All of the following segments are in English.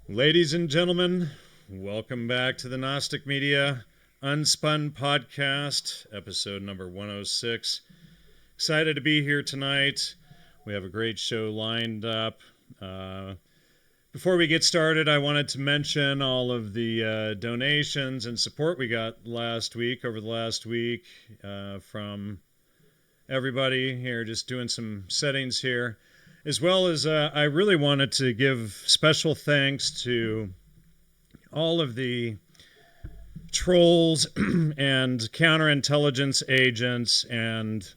Ladies and gentlemen, welcome back to the Gnostic Media UnSpun podcast, episode number 106. Excited to be here tonight. We have a great show lined up. Before we get started, I wanted to mention all of the donations and support we got over the last week, from everybody here, just doing some settings here. As well as I really wanted to give special thanks to all of the trolls and counterintelligence agents and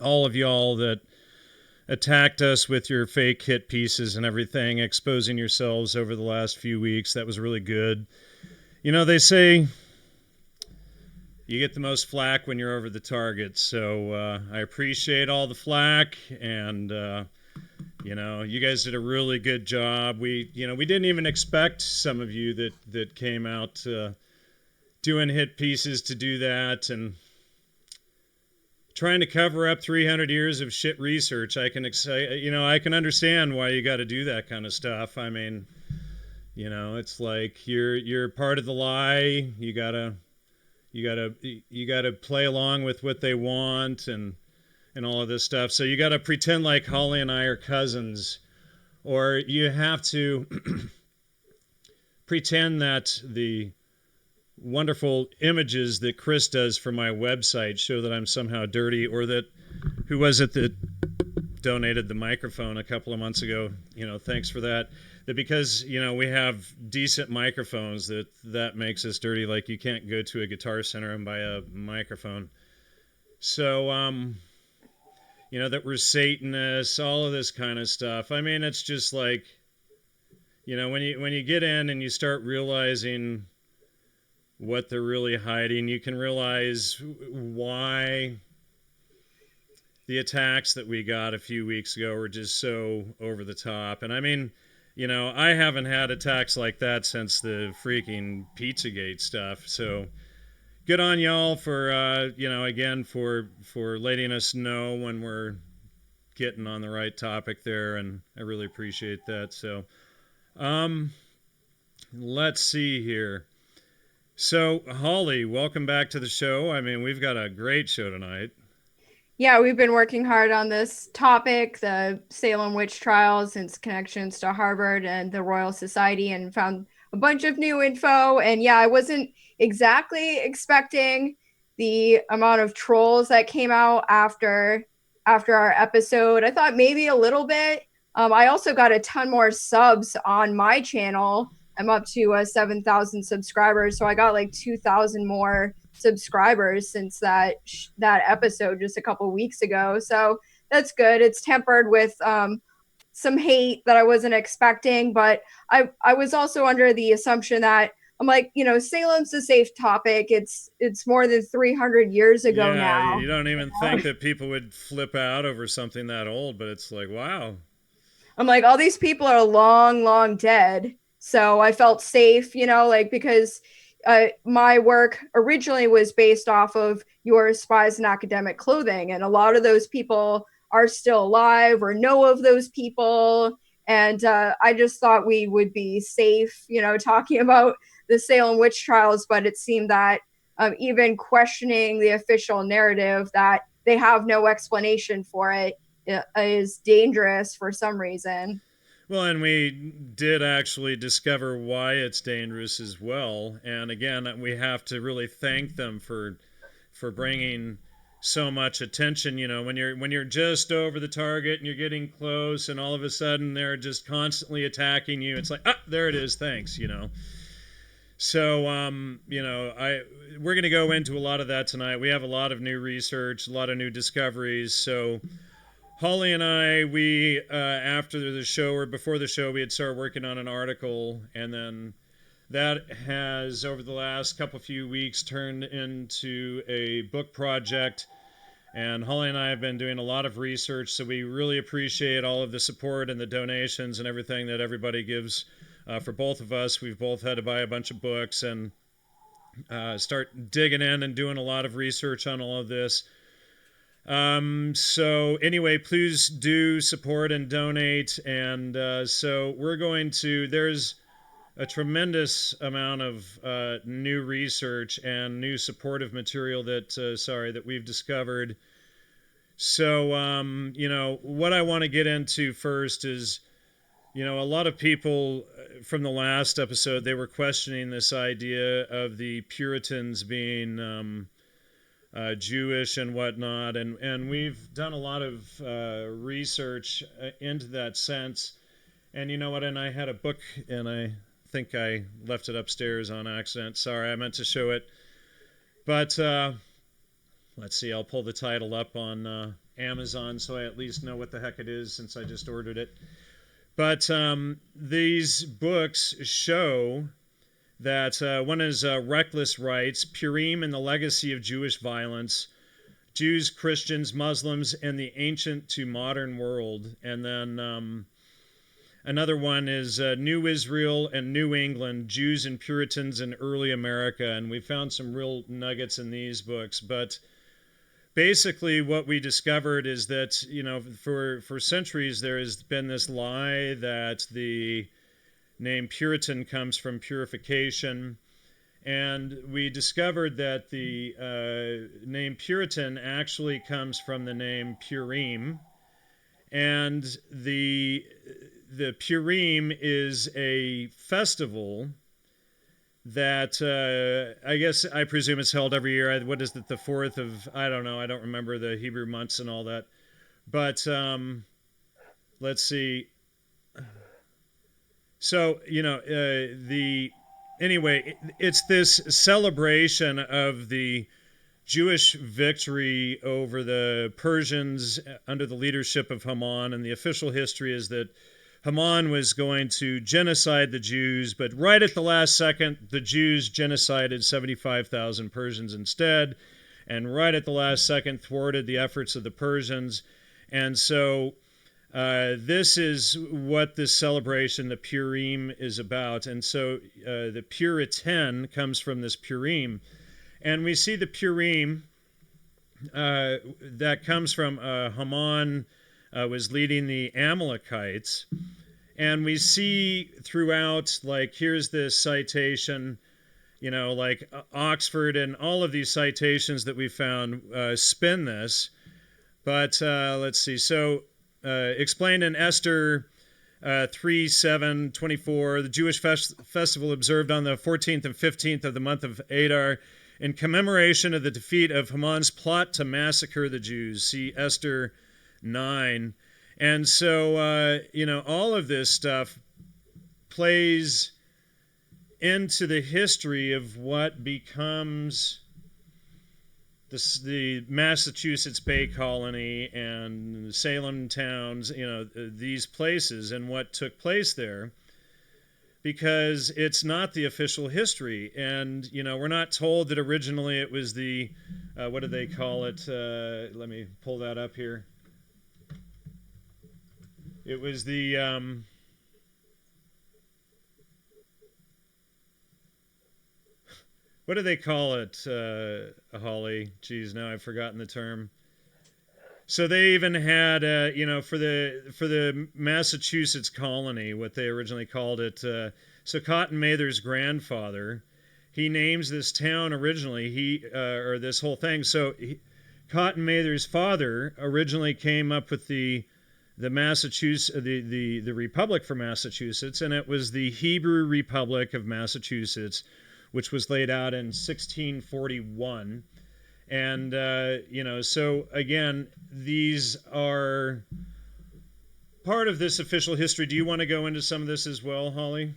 all of y'all that attacked us with your fake hit pieces and everything, exposing yourselves over the last few weeks. That was really good. You know, they say you get the most flack when you're over the target. So I appreciate all the flack, and you guys did a really good job. We didn't even expect some of you that came out doing hit pieces to do that, and trying to cover up 300 years of shit research. I can understand why you got to do that kind of stuff. I mean, it's like you're part of the lie. You gotta play along with what they want and all of this stuff. So you got to pretend like Holly and I are cousins, or you have to pretend that the wonderful images that Chris does for my website show that I'm somehow dirty, or that, who was it that donated the microphone a couple of months ago? Thanks for that. That because, we have decent microphones, that makes us dirty. Like, you can't go to a Guitar Center and buy a microphone. So, that we're Satanists, all of this kind of stuff. I mean, it's just like, when you get in and you start realizing what they're really hiding, you can realize why the attacks that we got a few weeks ago were just so over the top. And I mean, I haven't had attacks like that since the freaking Pizzagate stuff. So good on y'all for, again, for letting us know when we're getting on the right topic there, and I really appreciate that. So, let's see here. So, Holly, welcome back to the show. I mean, we've got a great show tonight. Yeah, we've been working hard on this topic, the Salem Witch Trials, and its connections to Harvard and the Royal Society, and found a bunch of new info. And yeah, I wasn't exactly expecting the amount of trolls that came out after our episode. I thought maybe a little bit. I also got a ton more subs on my channel. I'm up to 7,000 subscribers, so I got like 2,000 more subscribers since that episode just a couple weeks ago. So that's good. It's tempered with some hate that I wasn't expecting, but I was also under the assumption that I'm like, Salem's a safe topic. It's more than 300 years ago Yeah, now. you don't even think that people would flip out over something that old, but it's like, wow. I'm like, all these people are long, long dead. So I felt safe, because my work originally was based off of your spies and academic clothing. And a lot of those people are still alive or know of those people. And I just thought we would be safe, talking about the Salem witch trials. But it seemed that even questioning the official narrative, that they have no explanation for it, is dangerous for some reason. Well, and we did actually discover why it's dangerous as well. And again, we have to really thank them for bringing so much attention. When you're just over the target and you're getting close, and all of a sudden they're just constantly attacking you. It's like, there it is. Thanks. So, we're going to go into a lot of that tonight. We have a lot of new research, a lot of new discoveries. So, Holly and I, we after the show or before the show, we had started working on an article, and then that has, over the last few weeks, turned into a book project. And Holly and I have been doing a lot of research, so we really appreciate all of the support and the donations and everything that everybody gives for both of us. We've both had to buy a bunch of books and start digging in and doing a lot of research on all of this. So anyway, please do support and donate. And so we're going to, there's a tremendous amount of new research and new supportive material that we've discovered. So, what I want to get into first is, a lot of people from the last episode, they were questioning this idea of the Puritans being Jewish and whatnot, and we've done a lot of research into that sense. And you know what? And I had a book, and I think I left it upstairs on accident. Sorry, I meant to show it. But let's see, I'll pull the title up on Amazon so I at least know what the heck it is since I just ordered it. But these books show that one is Reckless Rights, Purim and the Legacy of Jewish Violence, Jews, Christians, Muslims, and the Ancient to Modern World. And then another one is New Israel and New England, Jews and Puritans in Early America. And we found some real nuggets in these books. But basically what we discovered is that, for centuries there has been this lie that the name Puritan comes from purification. And we discovered that the name Puritan actually comes from the name Purim. And the Purim is a festival that I presume it's held every year. What is it, the 4th of, I don't know, I don't remember the Hebrew months and all that. But let's see. So, anyway, it's this celebration of the Jewish victory over the Persians under the leadership of Haman, and the official history is that Haman was going to genocide the Jews, but right at the last second, the Jews genocided 75,000 Persians instead, and right at the last second thwarted the efforts of the Persians. And so this is what this celebration, the Purim, is about. And so the Puritan comes from this Purim. And we see the Purim that comes from Haman was leading the Amalekites. And we see throughout, here's this citation, Oxford and all of these citations that we found spin this. But let's see. So explained in Esther 3:7-24, the Jewish festival observed on the 14th and 15th of the month of Adar in commemoration of the defeat of Haman's plot to massacre the Jews. See Esther 9. And so, all of this stuff plays into the history of what becomes the Massachusetts Bay Colony and the Salem towns, these places and what took place there, because it's not the official history. And, we're not told that originally it was the, what do they call it? Let me pull that up here. It was the, what do they call it, Holly? Geez, now I've forgotten the term. So they even had, for the Massachusetts colony, what they originally called it. So Cotton Mather's grandfather, he names this town originally, or this whole thing. So Cotton Mather's father originally came up with the Massachusetts, the Republic for Massachusetts, and it was the Hebrew Republic of Massachusetts, which was laid out in 1641. And, so again, these are part of this official history. Do you want to go into some of this as well, Holly?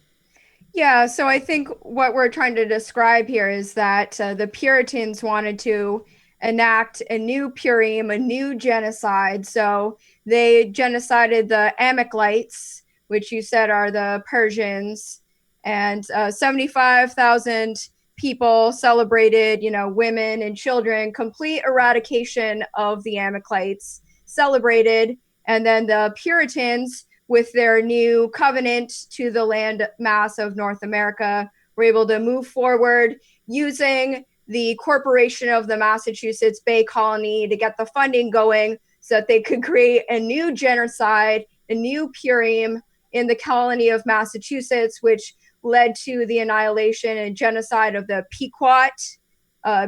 Yeah, so I think what we're trying to describe here is that the Puritans wanted to enact a new Purim, a new genocide. So they genocided the Amalekites, which you said are the Persians, and 75,000 people celebrated, women and children, complete eradication of the Amalekites celebrated. And then the Puritans, with their new covenant to the land mass of North America, were able to move forward using the corporation of the Massachusetts Bay Colony to get the funding going so that they could create a new genocide, a new Purim, in the colony of Massachusetts, which led to the annihilation and genocide of the Pequot,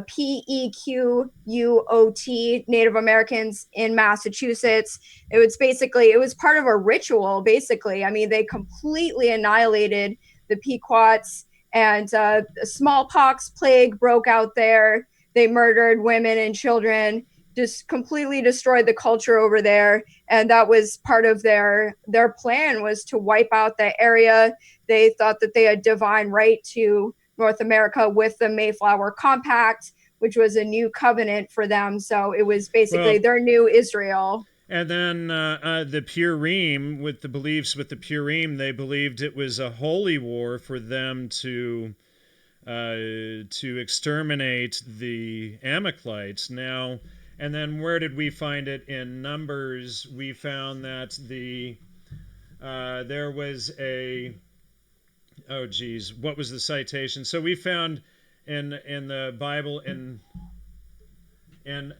Pequot Native Americans in Massachusetts. It was part of a ritual, basically. I mean, they completely annihilated the Pequots, and a smallpox plague broke out there. They murdered women and children, just completely destroyed the culture over there. And that was part of their plan, was to wipe out the area. They thought that they had divine right to North America with the Mayflower Compact, which was a new covenant for them. So it was basically their new Israel. And then the Purim, with the beliefs with the Purim, they believed it was a holy war for them to exterminate the Amalekites. Now, and then where did we find it? In Numbers, we found that there was a, oh geez, what was the citation? So we found in the Bible in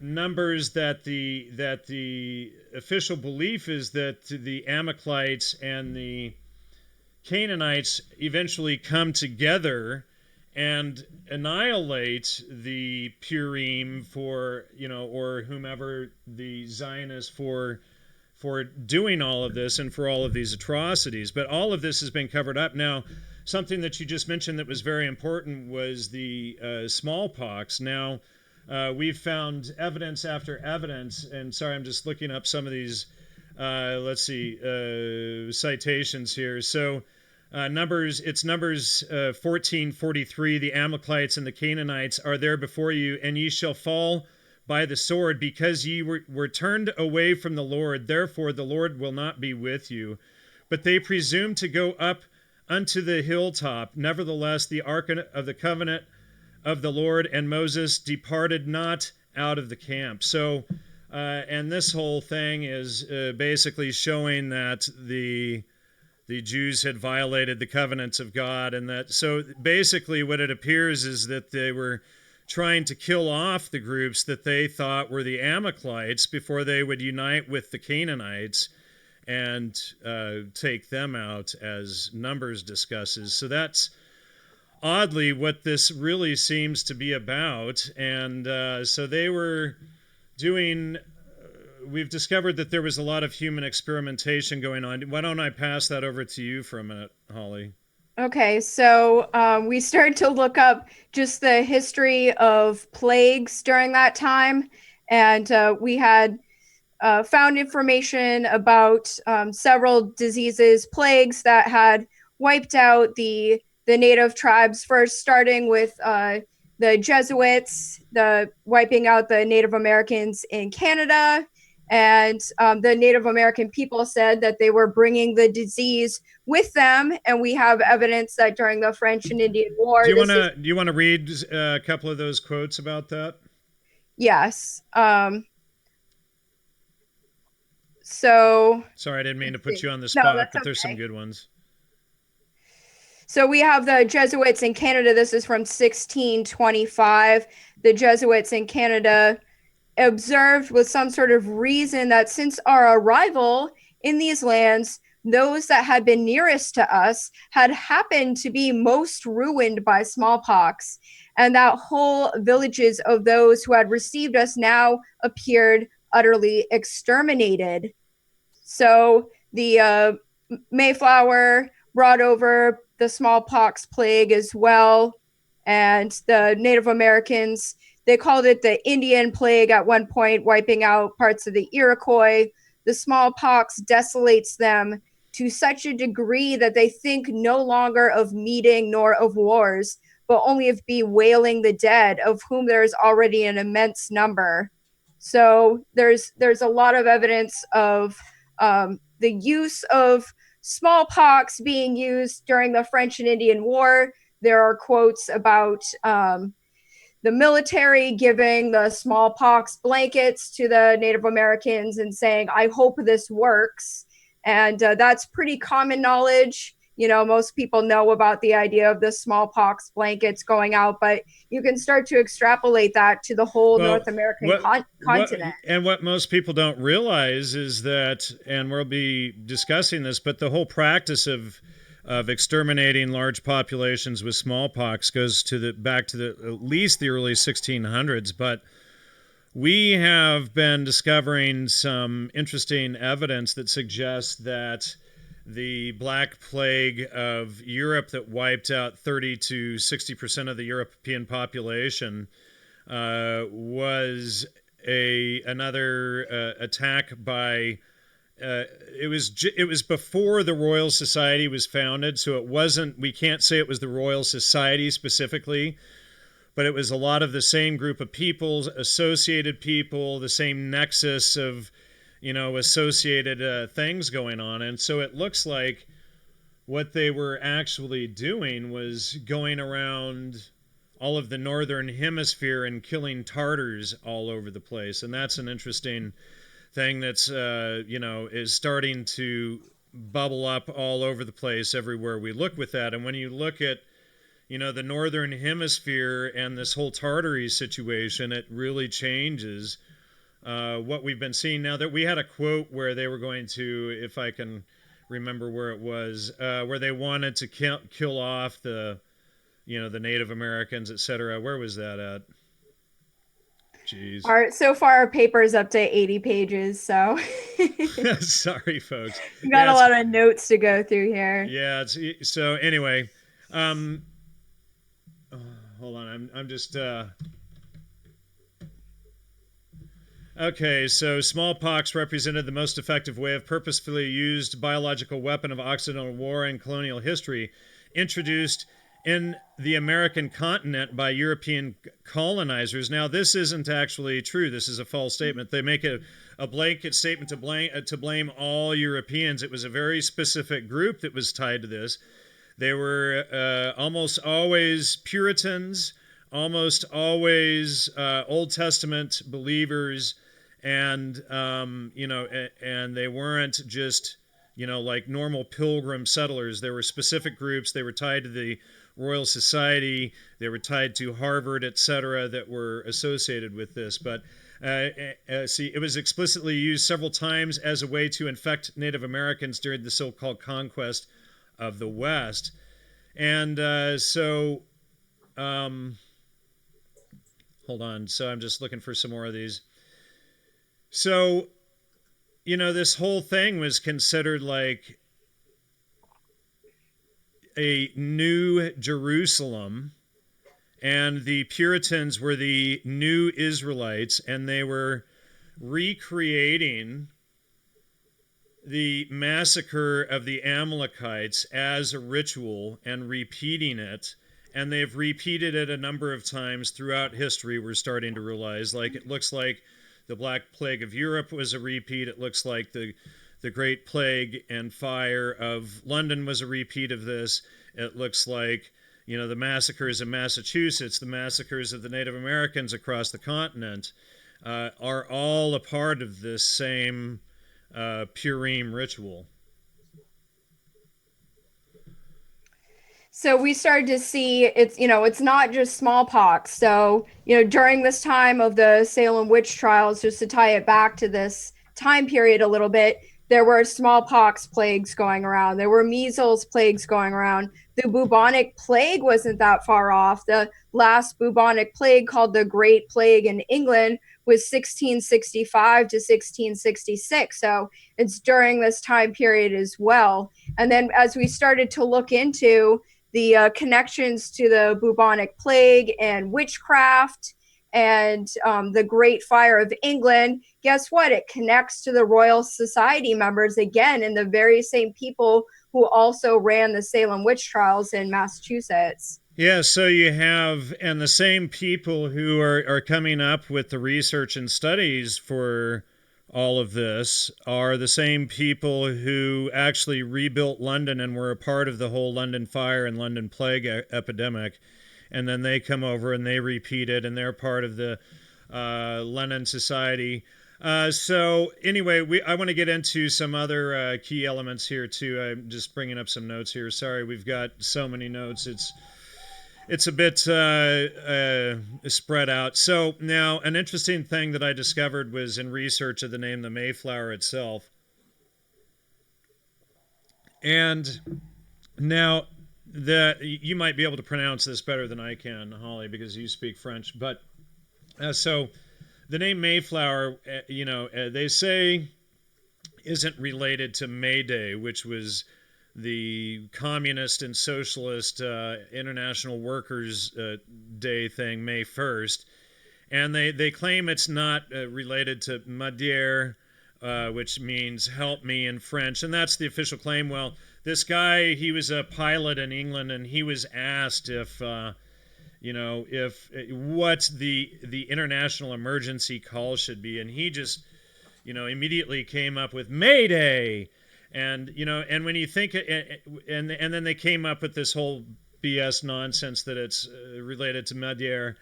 Numbers that the official belief is that the Amalekites and the Canaanites eventually come together and annihilate the Purim for, or whomever, the Zionists, for doing all of this and for all of these atrocities. But all of this has been covered up. Now, something that you just mentioned that was very important was the smallpox. Now, we've found evidence after evidence, and sorry, I'm just looking up some of these, citations here. So, Numbers 14:43, the Amalekites and the Canaanites are there before you, and ye shall fall by the sword, because ye were turned away from the Lord. Therefore the Lord will not be with you. But they presumed to go up unto the hilltop. Nevertheless, the ark of the covenant of the Lord and Moses departed not out of the camp. So, and this whole thing is basically showing that the Jews had violated the covenants of God, and that, so basically what it appears is that they were trying to kill off the groups that they thought were the Amalekites before they would unite with the Canaanites and take them out, as Numbers discusses. So that's oddly what this really seems to be about. And so they were doing, we've discovered that there was a lot of human experimentation going on. Why don't I pass that over to you for a minute, Holly? Okay, so we started to look up just the history of plagues during that time, and we had found information about several diseases, plagues that had wiped out the native tribes, first starting with the Jesuits, the wiping out the Native Americans in Canada. And the Native American people said that they were bringing the disease with them, and we have evidence that during the French and Indian War. Do you want to read a couple of those quotes about that? Yes. So sorry, I didn't mean to put you on the spot, but okay. There's some good ones. So we have the Jesuits in Canada. This is from 1625. The Jesuits in Canada observed with some sort of reason that since our arrival in these lands, those that had been nearest to us had happened to be most ruined by smallpox, and that whole villages of those who had received us now appeared utterly exterminated. So the Mayflower brought over the smallpox plague as well, and the Native Americans, they called it the Indian plague at one point, wiping out parts of the Iroquois. The smallpox desolates them to such a degree that they think no longer of meeting nor of wars, but only of bewailing the dead, of whom there is already an immense number. So there's a lot of evidence of the use of smallpox being used during the French and Indian War. There are quotes about the military giving the smallpox blankets to the Native Americans and saying, "I hope this works." And that's pretty common knowledge. most people know about the idea of the smallpox blankets going out, but you can start to extrapolate that to the whole Well, North American what continent. and what most people don't realize is that, and we'll be discussing this, but the whole practice of exterminating large populations with smallpox goes to the back to the at least the early 1600s. But we have been discovering some interesting evidence that suggests that the Black Plague of Europe that wiped out 30 to 60% of the European population was another attack by. It was before the Royal Society was founded, so it wasn't. We can't say it was the Royal Society specifically, but it was a lot of the same group of people, associated people, the same nexus of, associated things going on. And so it looks like what they were actually doing was going around all of the northern hemisphere and killing Tartars all over the place. And that's an interesting thing that's, is starting to bubble up all over the place everywhere we look with that. And when you look at, the northern hemisphere and this whole Tartary situation, it really changes what we've been seeing. Now that we had a quote where they were going to, if I can remember where it was, where they wanted to kill off the Native Americans, etc. Where was that at? Jeez. So far our paper is up to 80 pages, so sorry, folks. We got a lot of notes to go through here. Yeah. So anyway, hold on. I'm just. Okay, so smallpox represented the most effective way of purposefully used biological weapon of Occidental war and colonial history, introduced in the American continent by European colonizers. Now, this isn't actually true. This is a false statement. They make a blanket statement to blame all Europeans. It was a very specific group that was tied to this. They were almost always Puritans, almost always Old Testament believers, and and they weren't just like normal pilgrim settlers. There were specific groups. They were tied to the Royal Society. They were tied to Harvard, etc., that were associated with this. But it was explicitly used several times as a way to infect Native Americans during the so-called conquest of the West. And hold on. So I'm just looking for some more of these. So, this whole thing was considered like a new Jerusalem, and the Puritans were the new Israelites, and they were recreating the massacre of the Amalekites as a ritual and repeating it. And they've repeated it a number of times throughout history. We're starting to realize, like, it looks like the Black Plague of Europe was a repeat. It looks like the Great Plague and Fire of London was a repeat of this. It looks like, the massacres in Massachusetts, the massacres of the Native Americans across the continent are all a part of this same Purim ritual. So we started to see it's not just smallpox. So, during this time of the Salem Witch Trials, just to tie it back to this time period a little bit, there were smallpox plagues going around. There were measles plagues going around. The bubonic plague wasn't that far off. The last bubonic plague, called the Great Plague in England, was 1665 to 1666. So it's during this time period as well. And then as we started to look into the connections to the bubonic plague and witchcraft and the Great Fire of England, guess what? It connects to the Royal Society members again, and the very same people who also ran the Salem Witch Trials in Massachusetts. Yeah, so you have, and the same people who are coming up with the research and studies for all of this are the same people who actually rebuilt London and were a part of the whole London fire and London plague epidemic. And then they come over and they repeat it, and they're part of the London Society. So anyway, I want to get into some other key elements here too. I'm just bringing up some notes here. Sorry, we've got so many notes. It's a bit spread out. So now, an interesting thing that I discovered was in research of the name the Mayflower itself. And now, you might be able to pronounce this better than I can, Holly, because you speak French. But so the name Mayflower, they say isn't related to May Day, which was the communist and socialist International Workers' Day thing, May 1st. And they claim it's not related to M'aider, which means help me in French. And that's the official claim. Well, this guy, he was a pilot in England, and he was asked if what the international emergency call should be, and he just, immediately came up with Mayday, and and when you think, and then they came up with this whole BS nonsense that it's related to M'aider,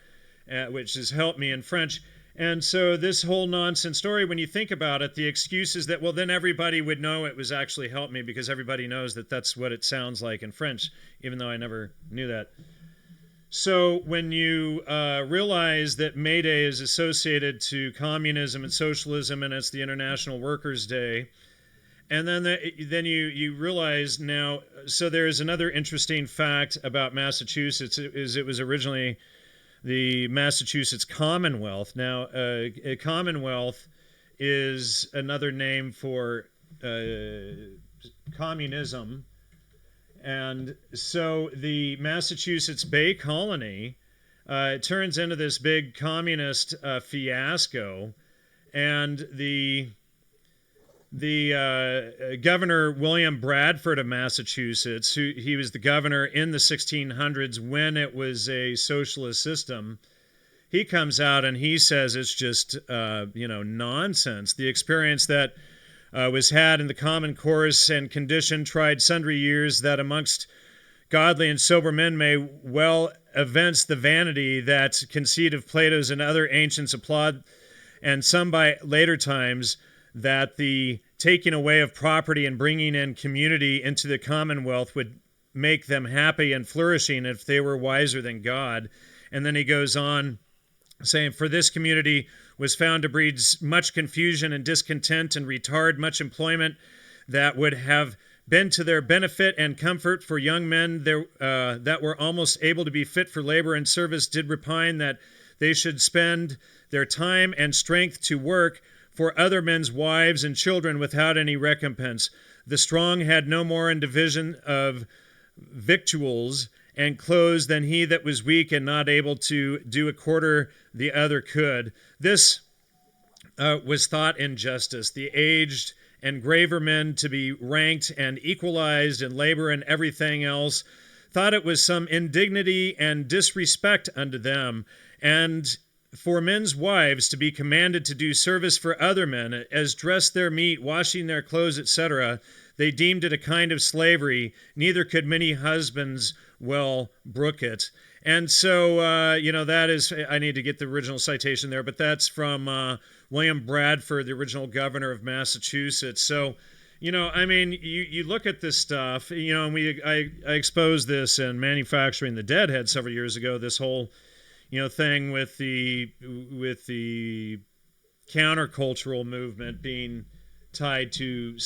which is help me in French. And so this whole nonsense story, when you think about it, the excuse is that, well, then everybody would know it was actually help me because everybody knows that that's what it sounds like in French, even though I never knew that. So when you realize that May Day is associated to communism and socialism, and it's the International Workers' Day, and then you realize now, so there's another interesting fact about Massachusetts, is it was originally the Massachusetts Commonwealth. Now, a Commonwealth is another name for communism. And so the Massachusetts Bay Colony turns into this big communist fiasco. And the Governor William Bradford of Massachusetts, he was the governor in the 1600s when it was a socialist system, he comes out and he says it's just nonsense. The experience that was had in the common course and condition tried sundry years, that amongst godly and sober men may well evince the vanity that conceit of Plato's and other ancients applaud, and some by later times, that the taking away of property and bringing in community into the commonwealth would make them happy and flourishing if they were wiser than God. And then he goes on saying, for this community was found to breed much confusion and discontent and retard much employment that would have been to their benefit and comfort, for young men there, that were almost able to be fit for labor and service did repine that they should spend their time and strength to work for other men's wives and children without any recompense. The strong had no more in division of victuals and clothes than he that was weak and not able to do a quarter the other could. This was thought injustice. The aged and graver men to be ranked and equalized in labor and everything else, thought it was some indignity and disrespect unto them, and for men's wives to be commanded to do service for other men, as dress their meat, washing their clothes, etc., they deemed it a kind of slavery, neither could many husbands well brook it. And so, that is, I need to get the original citation there, but that's from William Bradford, the original governor of Massachusetts. So, you look at this stuff, and I exposed this in Manufacturing the Deadhead several years ago, this whole thing with the countercultural movement being tied to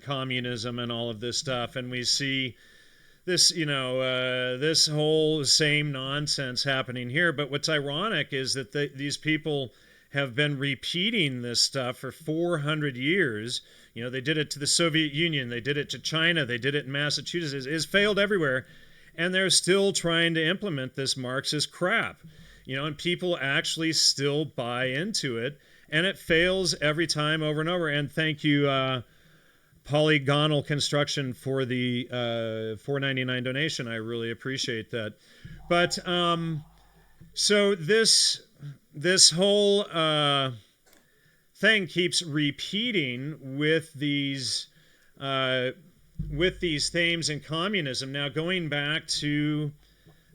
communism and all of this stuff, and we see this this whole same nonsense happening here. But what's ironic is that these people have been repeating this stuff for 400 years. They did it to the Soviet Union, they did it to China, they did it in Massachusetts. It's failed everywhere. And they're still trying to implement this Marxist crap, and people actually still buy into it, and it fails every time over and over. And thank you, Polygonal Construction, for the $4.99 donation. I really appreciate that. But so this whole thing keeps repeating with these themes in communism. Now, going back to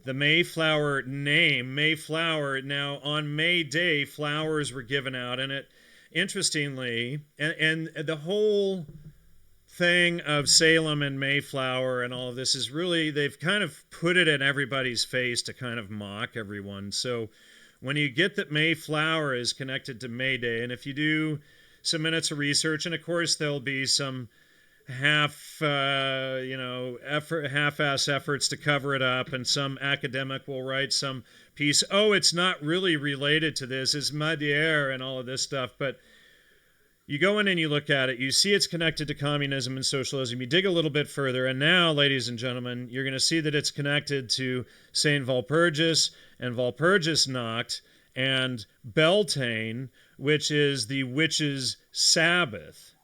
the Mayflower name, Mayflower, now on May Day, flowers were given out, and interestingly, and the whole thing of Salem and Mayflower and all of this is really, they've kind of put it in everybody's face to kind of mock everyone. So when you get that Mayflower is connected to May Day, and if you do some minutes of research, and of course there'll be some half-ass efforts to cover it up, and some academic will write some piece, oh, it's not really related to this, it's Madier and all of this stuff, but you go in and you look at it, you see it's connected to communism and socialism, you dig a little bit further, and now, ladies and gentlemen, you're going to see that it's connected to St. Walpurgis and Walpurgisnacht and Beltane, which is the witches' Sabbath.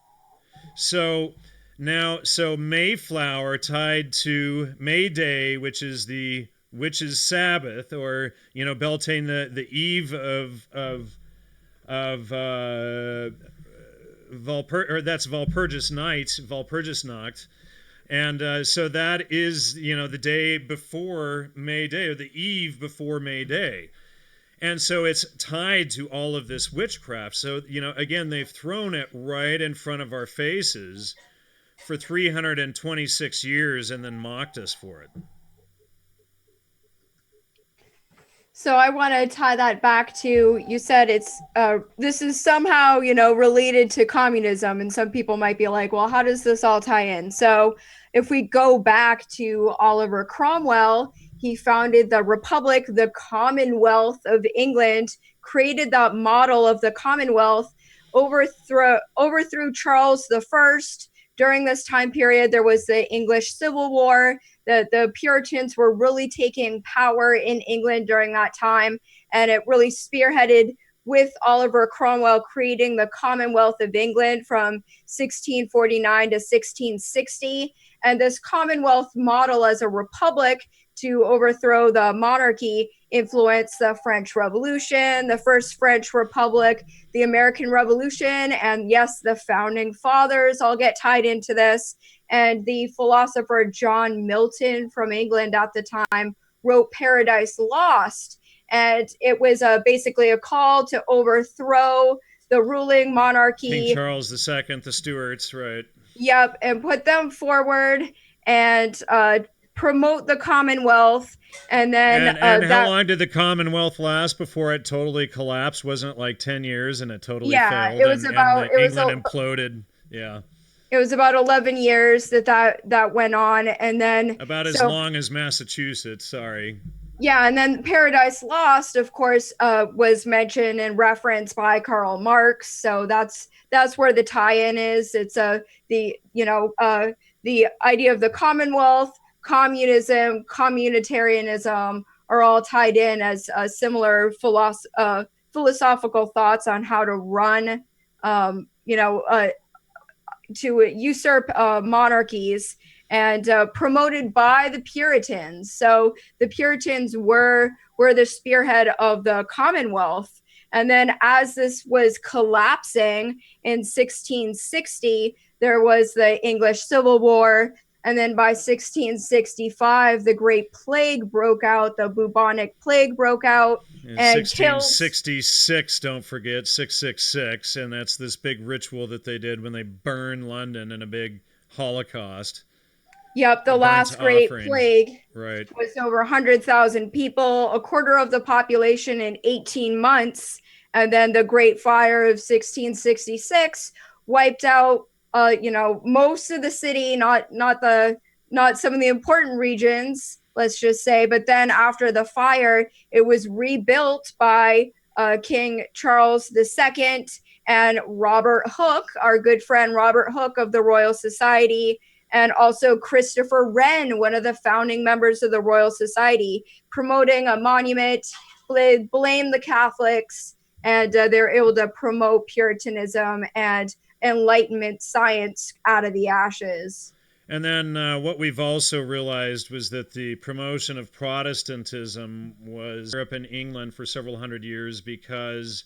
So Mayflower tied to May Day, which is the witches' Sabbath, or Beltane, the eve of that's Walpurgisnacht, and so that is the day before May Day, or the eve before May Day, and so it's tied to all of this witchcraft. So again, they've thrown it right in front of our faces for 326 years and then mocked us for it. So I want to tie that back to, you said it's this is somehow related to communism, and some people might be like, well, how does this all tie in? So if we go back to Oliver Cromwell, he founded the Republic, the Commonwealth of England, created that model of the Commonwealth, overthrew Charles I. During this time period, there was the English Civil War. The Puritans were really taking power in England during that time, and it really spearheaded with Oliver Cromwell creating the Commonwealth of England from 1649 to 1660. And this Commonwealth model as a republic to overthrow the monarchy influenced the French Revolution, the First French Republic, the American Revolution, and yes, the Founding Fathers all get tied into this. And the philosopher John Milton from England at the time wrote Paradise Lost. And it was basically a call to overthrow the ruling monarchy. King Charles II, the Stuarts, right? Yep, and put them forward and promote the Commonwealth. And then how long did the Commonwealth last before it totally collapsed? Wasn't it like 10 years and it totally failed? It was England imploded. Yeah. It was about 11 years that went on, and then about as long as Massachusetts. Sorry. Yeah, and then Paradise Lost, of course, was mentioned and referenced by Karl Marx. So that's where the tie-in is. It's the idea of the Commonwealth, communism, communitarianism are all tied in as similar philosophical thoughts on how to run, to usurp monarchies, and promoted by the Puritans. So the Puritans were the spearhead of the Commonwealth. And then as this was collapsing in 1660, there was the English Civil War. And then by 1665, the Great Plague broke out, the bubonic plague broke out. And 1666, don't forget, 666. And that's this big ritual that they did when they burned London in a big Holocaust. Yep, the last Great Plague right. was over 100,000 people, a quarter of the population in 18 months. And then the Great Fire of 1666 wiped out, most of the city, not some of the important regions, let's just say. But then after the fire, it was rebuilt by King Charles II and Robert Hooke, our good friend Robert Hooke of the Royal Society, and also Christopher Wren, one of the founding members of the Royal Society, promoting a monument, blame the Catholics, and they're able to promote Puritanism and Enlightenment science out of the ashes. And then what we've also realized was that the promotion of Protestantism was Europe and England for several hundred years because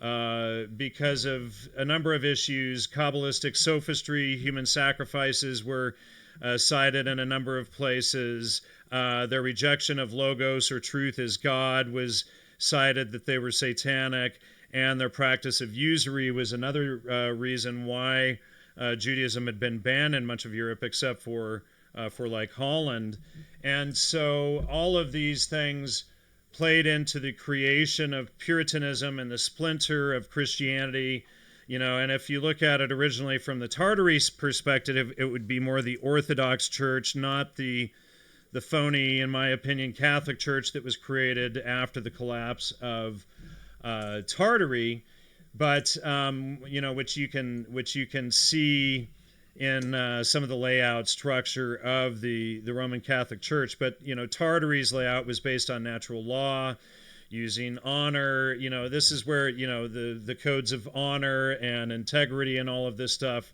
of a number of issues. Kabbalistic sophistry, human sacrifices were cited in a number of places. Their rejection of logos or truth as God was cited, that they were satanic. and their practice of usury was another reason why Judaism had been banned in much of Europe, except for like Holland. And so all of these things played into the creation of Puritanism and the splinter of Christianity. And if you look at it originally from the Tartary perspective, it would be more the Orthodox Church, not the phony, in my opinion, Catholic Church that was created after the collapse of Tartary, but which you can see in some of the layout structure of the Roman Catholic Church. But Tartary's layout was based on natural law, using honor. This is where the codes of honor and integrity and all of this stuff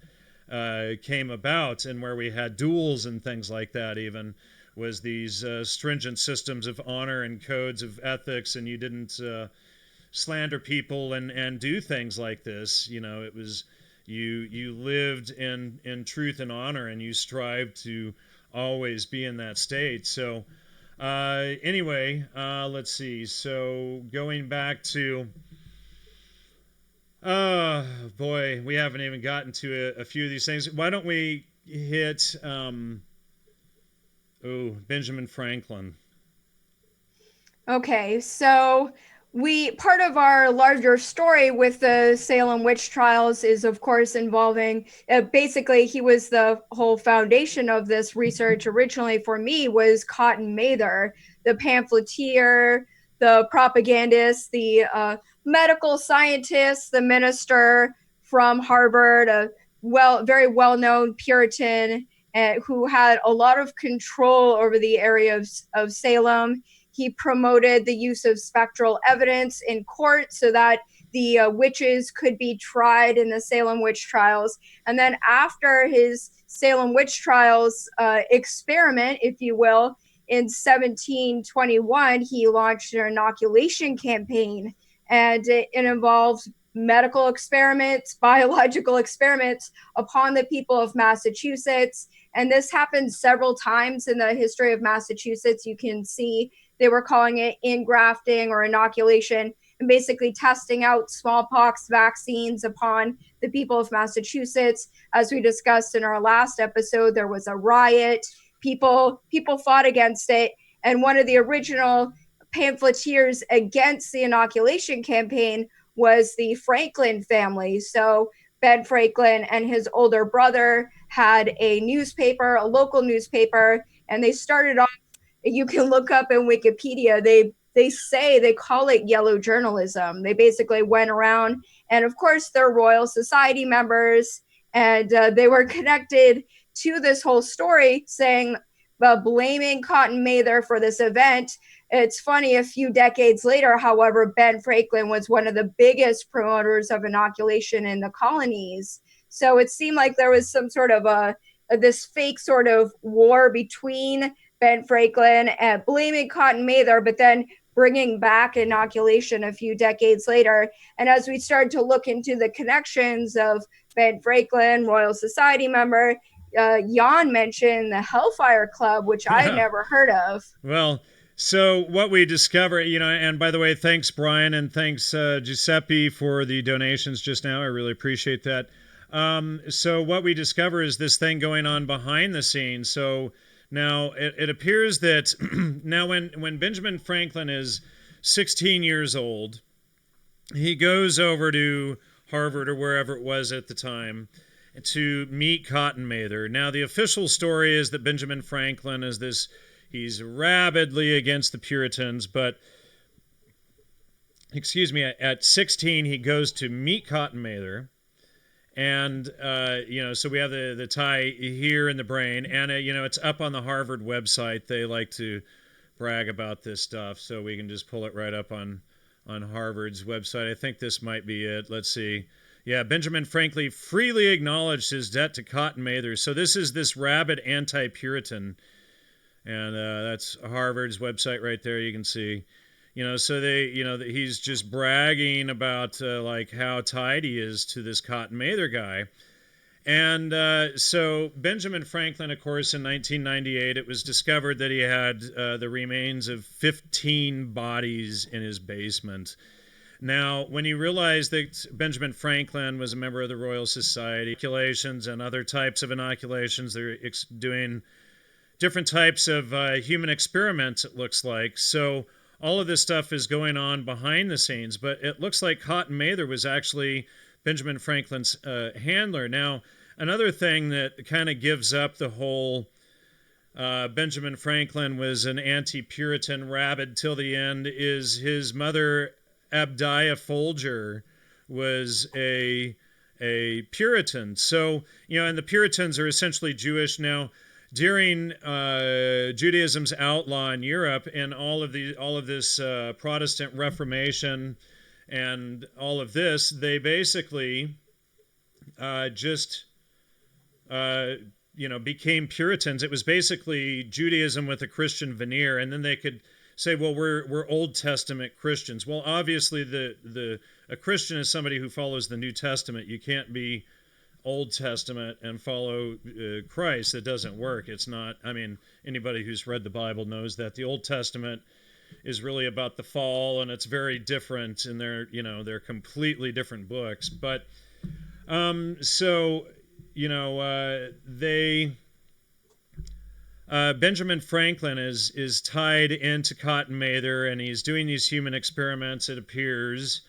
came about, and where we had duels and things like that. Even was these stringent systems of honor and codes of ethics, and you didn't slander people and do things like this. It was you lived in truth and honor, and you strived to always be in that state. So anyway, let's see. So going back to, oh boy, we haven't even gotten to a few of these things. Why don't we hit Benjamin Franklin? Okay, so part of our larger story with the Salem Witch Trials is, of course, involving basically he was the whole foundation of this research. Originally for me was Cotton Mather, the pamphleteer, the propagandist, the medical scientist, the minister from Harvard, a very well-known Puritan who had a lot of control over the area of Salem. He promoted the use of spectral evidence in court so that the witches could be tried in the Salem Witch Trials. And then after his Salem Witch Trials experiment, if you will, in 1721, he launched an inoculation campaign. And it involved medical experiments, biological experiments upon the people of Massachusetts. And this happened several times in the history of Massachusetts. You can see they were calling it ingrafting or inoculation, and basically testing out smallpox vaccines upon the people of Massachusetts. As we discussed in our last episode, there was a riot. People fought against it. And one of the original pamphleteers against the inoculation campaign was the Franklin family. So Ben Franklin and his older brother had a newspaper, a local newspaper, and they started off, you can look up in Wikipedia, they call it yellow journalism. They basically went around, and of course they're Royal Society members, and they were connected to this whole story, saying, blaming Cotton Mather for this event. It's funny, a few decades later, however, Ben Franklin was one of the biggest promoters of inoculation in the colonies. So it seemed like there was some sort of this fake sort of war between Ben Franklin and blaming Cotton Mather, but then bringing back inoculation a few decades later. And as we started to look into the connections of Ben Franklin, Royal Society member, Jan mentioned the Hellfire Club, which I had never heard of. Well, so what we discover, and by the way, thanks Brian, and thanks Giuseppe for the donations just now. I really appreciate that. So what we discover is this thing going on behind the scenes. So now it appears that now when Benjamin Franklin is 16 years old, he goes over to Harvard or wherever it was at the time to meet Cotton Mather. Now the official story is that Benjamin Franklin is this, he's rabidly against the Puritans, but at 16 he goes to meet Cotton Mather. And, so we have the tie here in the brain, and, it's up on the Harvard website. They like to brag about this stuff, so we can just pull it right up on Harvard's website. I think this might be it. Let's see. Yeah, Benjamin Franklin freely acknowledged his debt to Cotton Mather. So this is this rabid anti-Puritan, and that's Harvard's website right there. You can see. So he's just bragging about like how tied he is to this Cotton Mather guy. And so Benjamin Franklin, of course, in 1998, it was discovered that he had the remains of 15 bodies in his basement. Now, when you realize that Benjamin Franklin was a member of the Royal Society, inoculations and other types of inoculations, they're doing different types of human experiments, it looks like. So all of this stuff is going on behind the scenes, but it looks like Cotton Mather was actually Benjamin Franklin's handler. Now, another thing that kind of gives up the whole Benjamin Franklin was an anti-Puritan rabid till the end is his mother, Abdiah Folger, was a Puritan. So, and the Puritans are essentially Jewish. Now, during Judaism's outlaw in Europe and all of this Protestant Reformation and all of this, they basically became Puritans. It was basically Judaism with a Christian veneer, and then they could say, well, we're Old Testament Christians. Well, obviously, a Christian is somebody who follows the New Testament. You can't be Old Testament and follow Christ. It doesn't work. It's not. I mean, anybody who's read the Bible knows that the Old Testament is really about the fall, and it's very different, and they're completely different books. But Benjamin Franklin is tied into Cotton Mather, and he's doing these human experiments, it appears.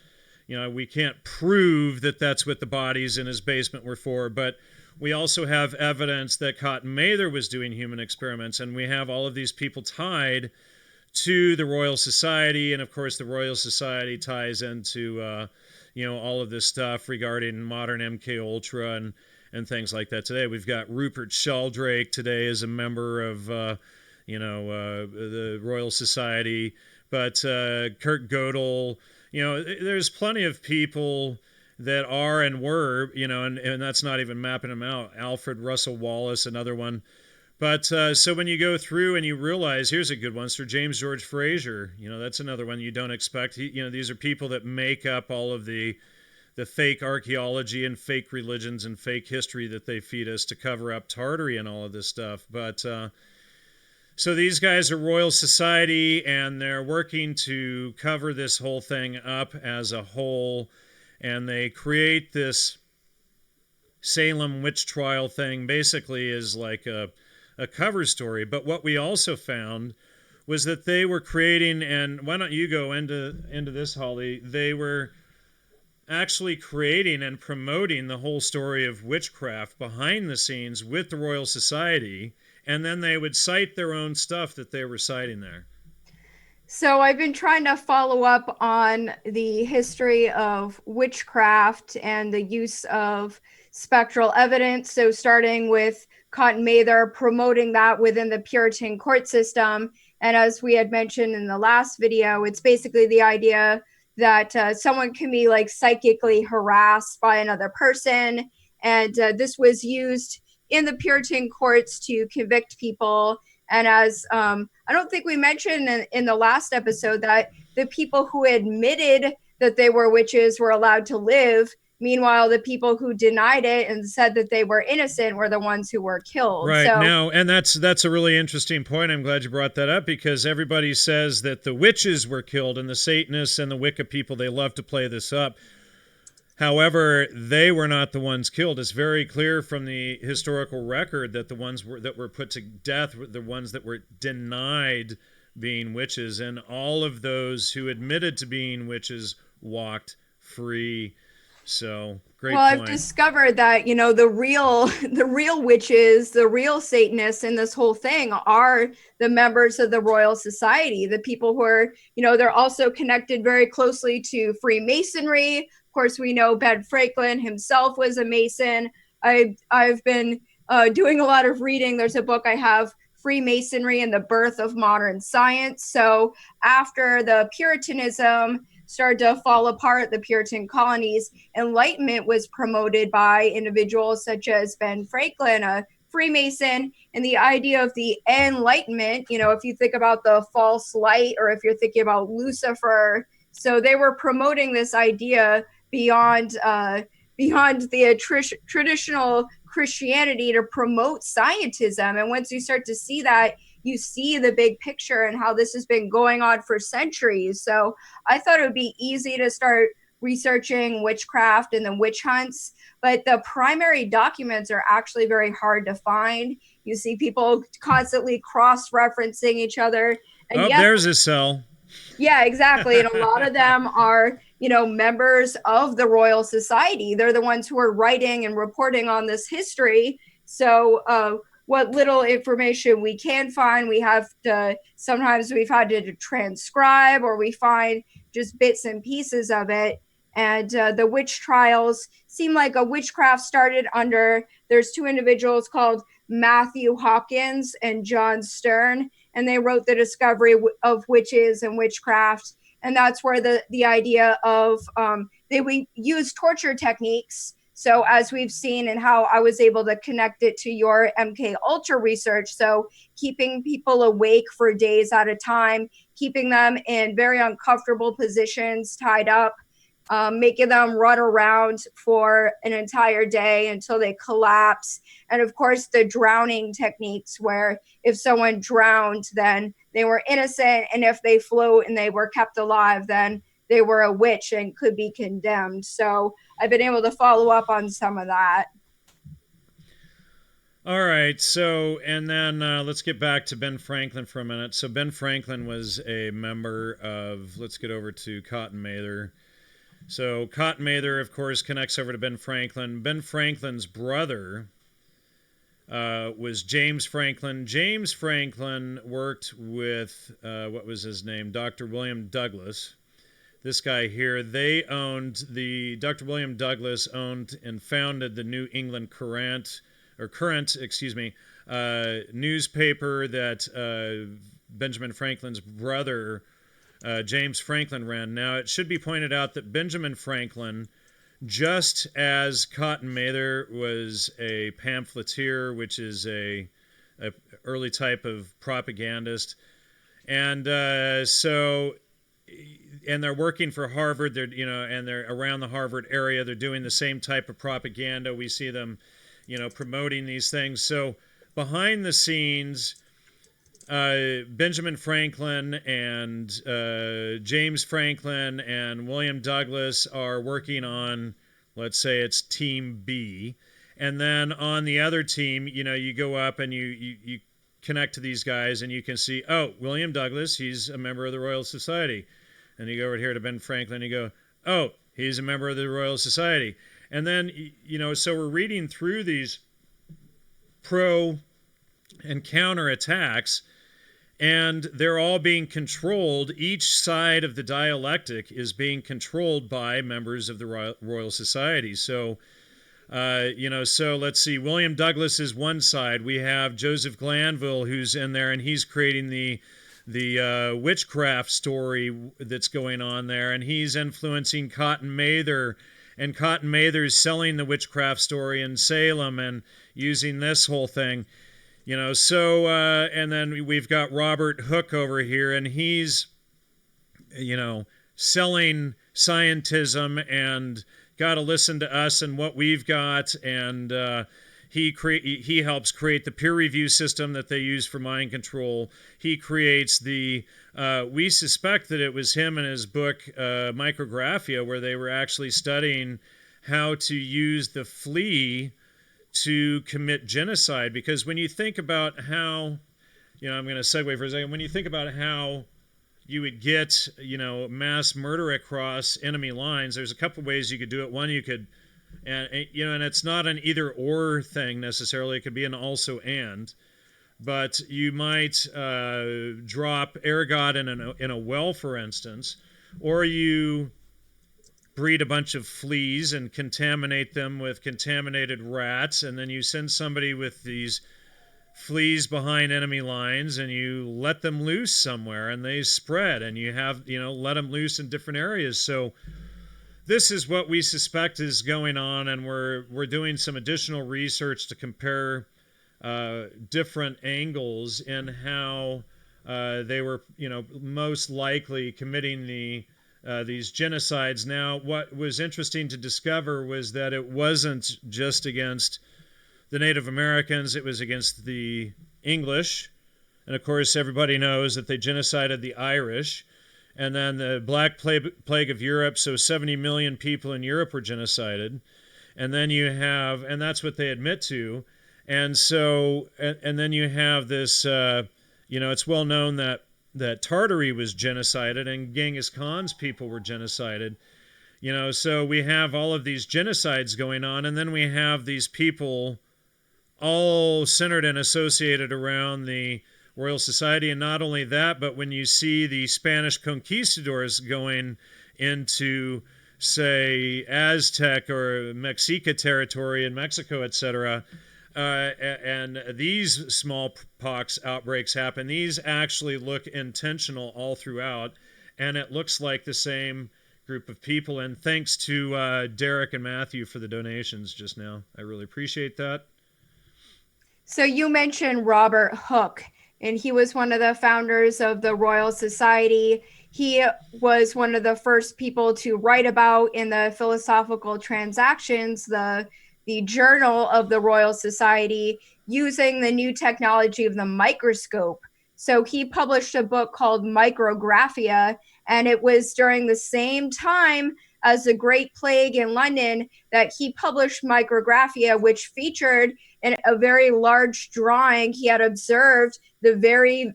We can't prove that that's what the bodies in his basement were for, but we also have evidence that Cotton Mather was doing human experiments, and we have all of these people tied to the Royal Society, and of course the Royal Society ties into all of this stuff regarding modern MK Ultra and things like that. Today we've got Rupert Sheldrake today as a member of the Royal Society, but Kurt Gödel, there's plenty of people that are and were, and that's not even mapping them out. Alfred Russel Wallace, another one. But so when you go through and you realize, here's a good one, Sir James George Fraser, that's another one you don't expect. These are people that make up all of the fake archaeology and fake religions and fake history that they feed us to cover up Tartary and all of this stuff. But so these guys are Royal Society, and they're working to cover this whole thing up as a whole, and they create this Salem Witch Trial thing, basically is like a cover story. But what we also found was that they were creating, and why don't you go into this, Holly? They were actually creating and promoting the whole story of witchcraft behind the scenes with the Royal Society, and then they would cite their own stuff that they were citing there. So I've been trying to follow up on the history of witchcraft and the use of spectral evidence. So starting with Cotton Mather, promoting that within the Puritan court system. And as we had mentioned in the last video, it's basically the idea that someone can be like psychically harassed by another person. And this was used in the Puritan courts to convict people. And as I don't think we mentioned in the last episode that the people who admitted that they were witches were allowed to live. Meanwhile, the people who denied it and said that they were innocent were the ones who were killed. Right. Now, and that's a really interesting point. I'm glad you brought that up, because everybody says that the witches were killed, and the Satanists and the Wicca people, they love to play this up. However, they were not the ones killed. It's very clear from the historical record that the ones that were put to death were the ones that were denied being witches, and all of those who admitted to being witches walked free. So great point. I've discovered that the real witches, the real Satanists in this whole thing are the members of the Royal Society, the people who are they're also connected very closely to Freemasonry. Of course, we know Ben Franklin himself was a Mason. I've been doing a lot of reading. There's a book I have, Freemasonry and the Birth of Modern Science. So after the Puritanism started to fall apart, the Puritan colonies, Enlightenment was promoted by individuals such as Ben Franklin, a Freemason, and the idea of the Enlightenment, if you think about the false light, or if you're thinking about Lucifer, so they were promoting this idea beyond the traditional Christianity to promote scientism. And once you start to see that you see the big picture and how this has been going on for centuries. So I thought it would be easy to start researching witchcraft and the witch hunts, but the primary documents are actually very hard to find. You see people constantly cross-referencing each other. And Oh, yes, there's a cell. yeah, exactly. And a lot of them are, members of the Royal Society. They're the ones who are writing and reporting on this history. So, what little information we can find, we have to, sometimes we've had to transcribe, or we find just bits and pieces of it. And the witch trials seem like a witchcraft started under, there's two individuals called Matthew Hawkins and John Stern, and they wrote the discovery of witches and witchcraft. And that's where the idea of they we use torture techniques. So as we've seen, and how I was able to connect it to your MK Ultra research, so keeping people awake for days at a time, keeping them in very uncomfortable positions, tied up, making them run around for an entire day until they collapse. And of course, the drowning techniques, where if someone drowned, then they were innocent. And if they float and they were kept alive, then they were a witch and could be condemned. So I've been able to follow up on some of that. All right, so, and then let's get back to Ben Franklin for a minute. So Ben Franklin was a member of, let's get over to Cotton Mather. So Cotton Mather, of course, connects over to Ben Franklin. Ben Franklin's brother was James Franklin. James Franklin worked with, what was his name, Dr. William Douglas. This guy here, Dr. William Douglas owned and founded the New England Current, newspaper that Benjamin Franklin's brother, James Franklin, ran. Now, it should be pointed out that Benjamin Franklin, just as Cotton Mather was a pamphleteer, which is a early type of propagandist, and and they're working for Harvard. And they're around the Harvard area. They're doing the same type of propaganda. We see them, promoting these things. So behind the scenes, Benjamin Franklin and James Franklin and William Douglas are working on, let's say it's Team B. And then on the other team, you go up and you connect to these guys, and you can see, oh, William Douglas, he's a member of the Royal Society. And you go over here to Ben Franklin, and you go, oh, he's a member of the Royal Society. And then, so we're reading through these pro and counter attacks, and they're all being controlled. Each side of the dialectic is being controlled by members of the Royal Society. So, so let's see. William Douglas is one side. We have Joseph Glanville, who's in there, and he's creating the witchcraft story that's going on there, and he's influencing Cotton Mather, and Cotton Mather's selling the witchcraft story in Salem and using this whole thing. And then we've got Robert Hooke over here, and he's, selling scientism and got to listen to us and what we've got, and he helps create the peer review system that they use for mind control. He creates we suspect that it was him in his book Micrographia, where they were actually studying how to use the flea to commit genocide. Because when you think about how, I'm going to segue for a second, when you think about how you would get, mass murder across enemy lines, there's a couple ways you could do it. One, you could, and it's not an either or thing necessarily. It could be an also and, but you might drop ergot in a well, for instance, or you breed a bunch of fleas and contaminate them with contaminated rats, and then you send somebody with these fleas behind enemy lines, and you let them loose somewhere, and they spread, and you have, let them loose in different areas. So this is what we suspect is going on, and we're doing some additional research to compare different angles in how they were, most likely committing these genocides. Now, what was interesting to discover was that it wasn't just against the Native Americans, it was against the English, And of course, everybody knows that they genocided the Irish. And then the Black Plague of Europe, so 70 million people in Europe were genocided. And then you have, and that's what they admit to. And so, and then you have this, it's well known that Tartary was genocided and Genghis Khan's people were genocided. So we have all of these genocides going on, and then we have these people all centered and associated around the Royal Society. And not only that, but when you see the Spanish conquistadors going into, say, Aztec or Mexica territory in Mexico, etc., and these smallpox outbreaks happen, these actually look intentional all throughout, and it looks like the same group of people. And thanks to Derek and Matthew for the donations just now. I really appreciate that. So you mentioned Robert Hooke, and he was one of the founders of the Royal Society. He was one of the first people to write about in the Philosophical Transactions, the journal of the Royal Society, using the new technology of the microscope. So he published a book called Micrographia, and it was during the same time as the Great Plague in London that he published Micrographia, which featured a very large drawing. He had observed the very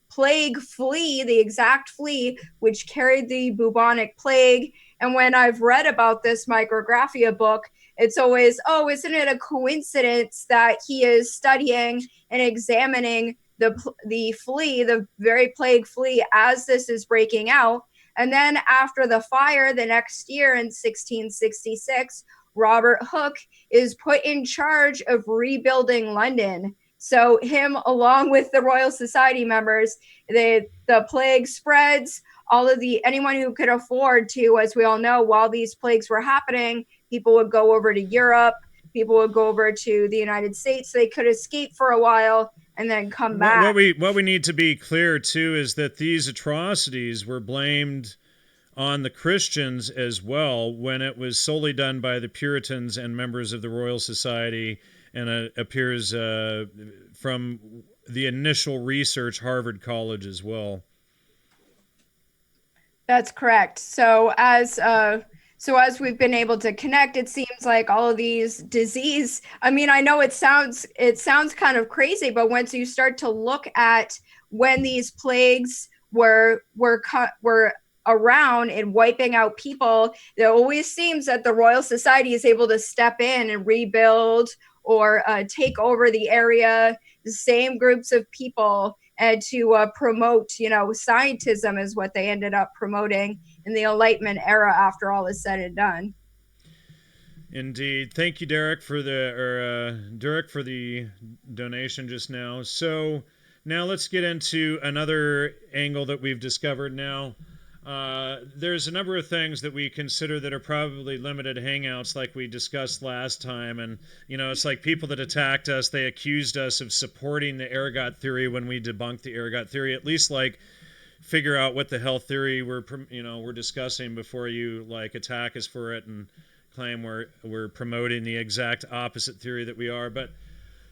plague flea, the exact flea, which carried the bubonic plague. And when I've read about this Micrographia book, it's always, oh, isn't it a coincidence that he is studying and examining the flea, the very plague flea, as this is breaking out? And then after the fire the next year in 1666, Robert Hooke is put in charge of rebuilding London. So him, along with the Royal Society members, the plague spreads. Anyone who could afford to, as we all know, while these plagues were happening, people would go over to Europe, people would go over to the United States. They could escape for a while and then come back. What we need to be clear too is that these atrocities were blamed on the Christians as well, when it was solely done by the Puritans and members of the Royal Society, and it appears from the initial research, Harvard College as well. That's correct. So as we've been able to connect, it seems like all of these disease, I mean, I know it sounds kind of crazy, but once you start to look at when these plagues were around and wiping out people, it always seems that the Royal Society is able to step in and rebuild or take over the area, the same groups of people, and to promote, scientism is what they ended up promoting in the Enlightenment era after all is said and done. Indeed. Thank you, Derek, for the donation just now. So now let's get into another angle that we've discovered now. There's a number of things that we consider that are probably limited hangouts, like we discussed last time. And, it's like people that attacked us, they accused us of supporting the ergot theory when we debunked the ergot theory. At least, figure out what the hell theory we're discussing before you, attack us for it and claim we're promoting the exact opposite theory that we are. But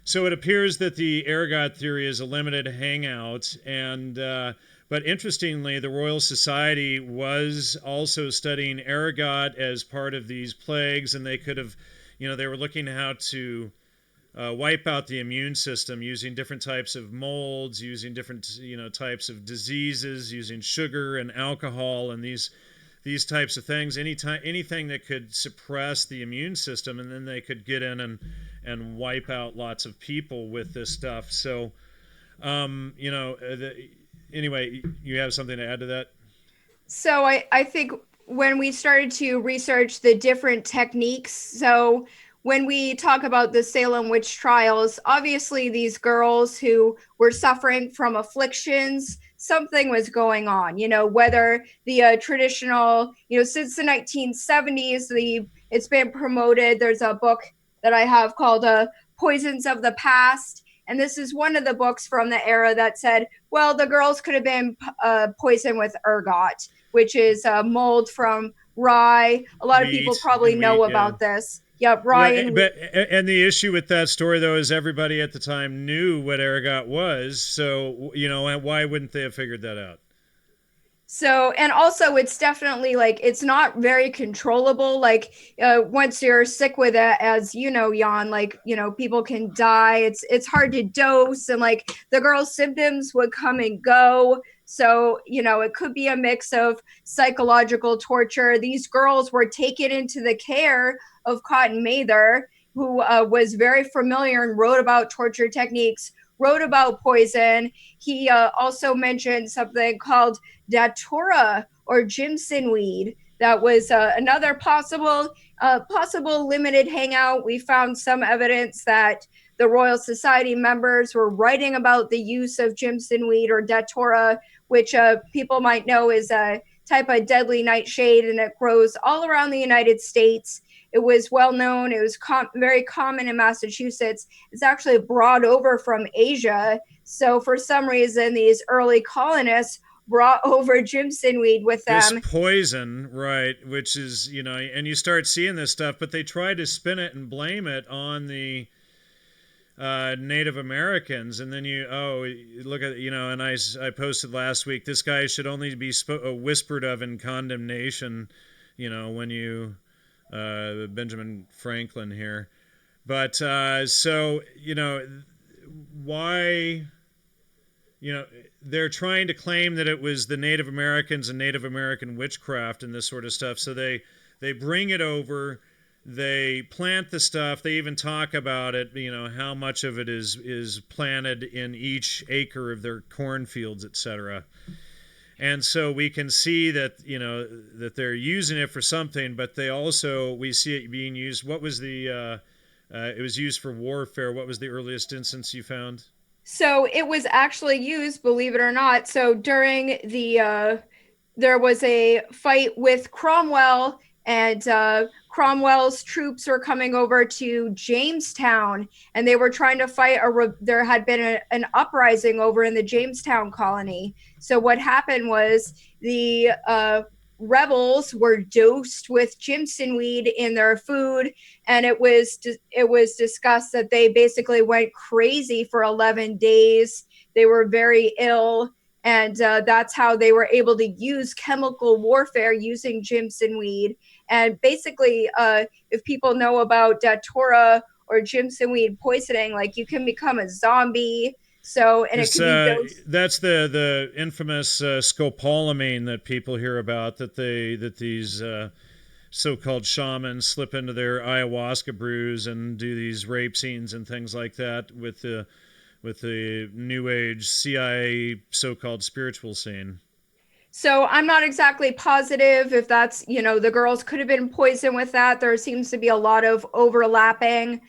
so it appears that the ergot theory is a limited hangout, and but interestingly, the Royal Society was also studying ergot as part of these plagues, and they could have, they were looking how to wipe out the immune system using different types of molds, using different, types of diseases, using sugar and alcohol and these types of things. Anything that could suppress the immune system, and then they could get in and wipe out lots of people with this stuff. So, anyway, you have something to add to that? So I think when we started to research the different techniques, so when we talk about the Salem Witch Trials, obviously these girls who were suffering from afflictions, something was going on, whether the traditional, since the 1970s, it's been promoted. There's a book that I have called Poisons of the Past. And this is one of the books from the era that said, well, the girls could have been poisoned with ergot, which is mold from rye. A lot of people probably know about this. Yeah, Right, Ryan. but and the issue with that story though is everybody at the time knew what ergot was, so why wouldn't they have figured that out? So, and also it's definitely like it's not very controllable. Like once you're sick with it, as you know, Jan, like people can die. It's hard to dose, and like the girl's symptoms would come and go. So it could be a mix of psychological torture. These girls were taken into the care of Cotton Mather, who was very familiar and wrote about torture techniques, wrote about poison. He also mentioned something called datura or Jimson weed. That was another possible limited hangout. We found some evidence that the Royal Society members were writing about the use of Jimson weed or datura, which people might know is a type of deadly nightshade, and it grows all around the United States. It was well known. It was very common in Massachusetts. It's actually brought over from Asia. So for some reason, these early colonists brought over Jimson weed with This them. poison, right, which is, and you start seeing this stuff, but they try to spin it and blame it on the Native Americans, and then look at, and I posted last week, this guy should only be whispered of in condemnation, when you, Benjamin Franklin here. But so, why, they're trying to claim that it was the Native Americans and Native American witchcraft and this sort of stuff. So they bring it over, they plant the stuff, they even talk about it, how much of it is planted in each acre of their cornfields, etc. And so we can see that that they're using it for something, but we see it being used. What was the it was used for warfare. What was the earliest instance you found? So it was actually used, believe it or not. So during there was a fight with Cromwell, and Cromwell's troops were coming over to Jamestown, and they were trying to fight. There had been an uprising over in the Jamestown colony. So what happened was the rebels were dosed with Jimson weed in their food, and it was discussed that they basically went crazy for 11 days. They were very ill, and that's how they were able to use chemical warfare using Jimson weed. And basically, if people know about datura or Jimson weed poisoning, like you can become a zombie. So, and it It's can be dosed. that's the infamous scopolamine that people hear about, that these so-called shamans slip into their ayahuasca brews and do these rape scenes and things like that with the new age CIA so-called spiritual scene. So I'm not exactly positive if that's, the girls could have been poisoned with that. There seems to be a lot of overlapping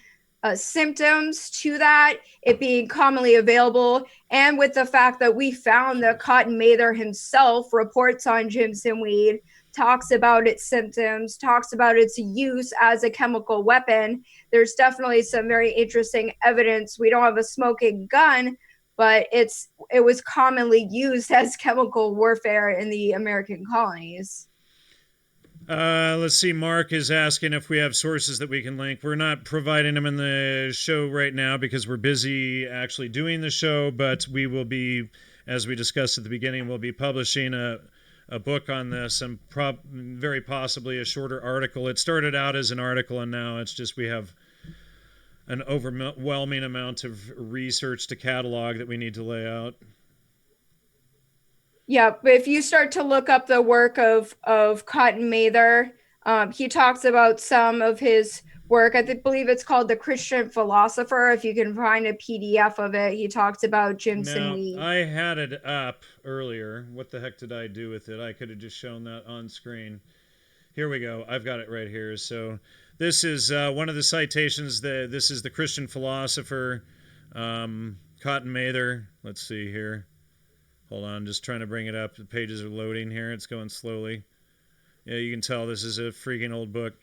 symptoms to that, it being commonly available. And with the fact that we found that Cotton Mather himself reports on Jimson weed, talks about its symptoms, talks about its use as a chemical weapon. There's definitely some very interesting evidence. We don't have a smoking gun, but it was commonly used as chemical warfare in the American colonies. Let's see. Mark is asking if we have sources that we can link. We're not providing them in the show right now because we're busy actually doing the show, but we will be, as we discussed at the beginning, we'll be publishing a book on this, and very possibly a shorter article. It started out as an article, and now it's just we have an overwhelming amount of research to catalog that we need to lay out. Yeah, but if you start to look up the work of Cotton Mather, he talks about some of his work. Believe it's called The Christian Philosopher. If you can find a PDF of it, he talks about Jimson Now, weed. I had it up earlier. What the heck did I do with it? I could have just shown that on screen. Here we go. I've got it right here. So this is one of the citations. This is The Christian Philosopher, Cotton Mather. Let's see here. Hold on, just trying to bring it up. The pages are loading here. It's going slowly. Yeah, you can tell this is a freaking old book.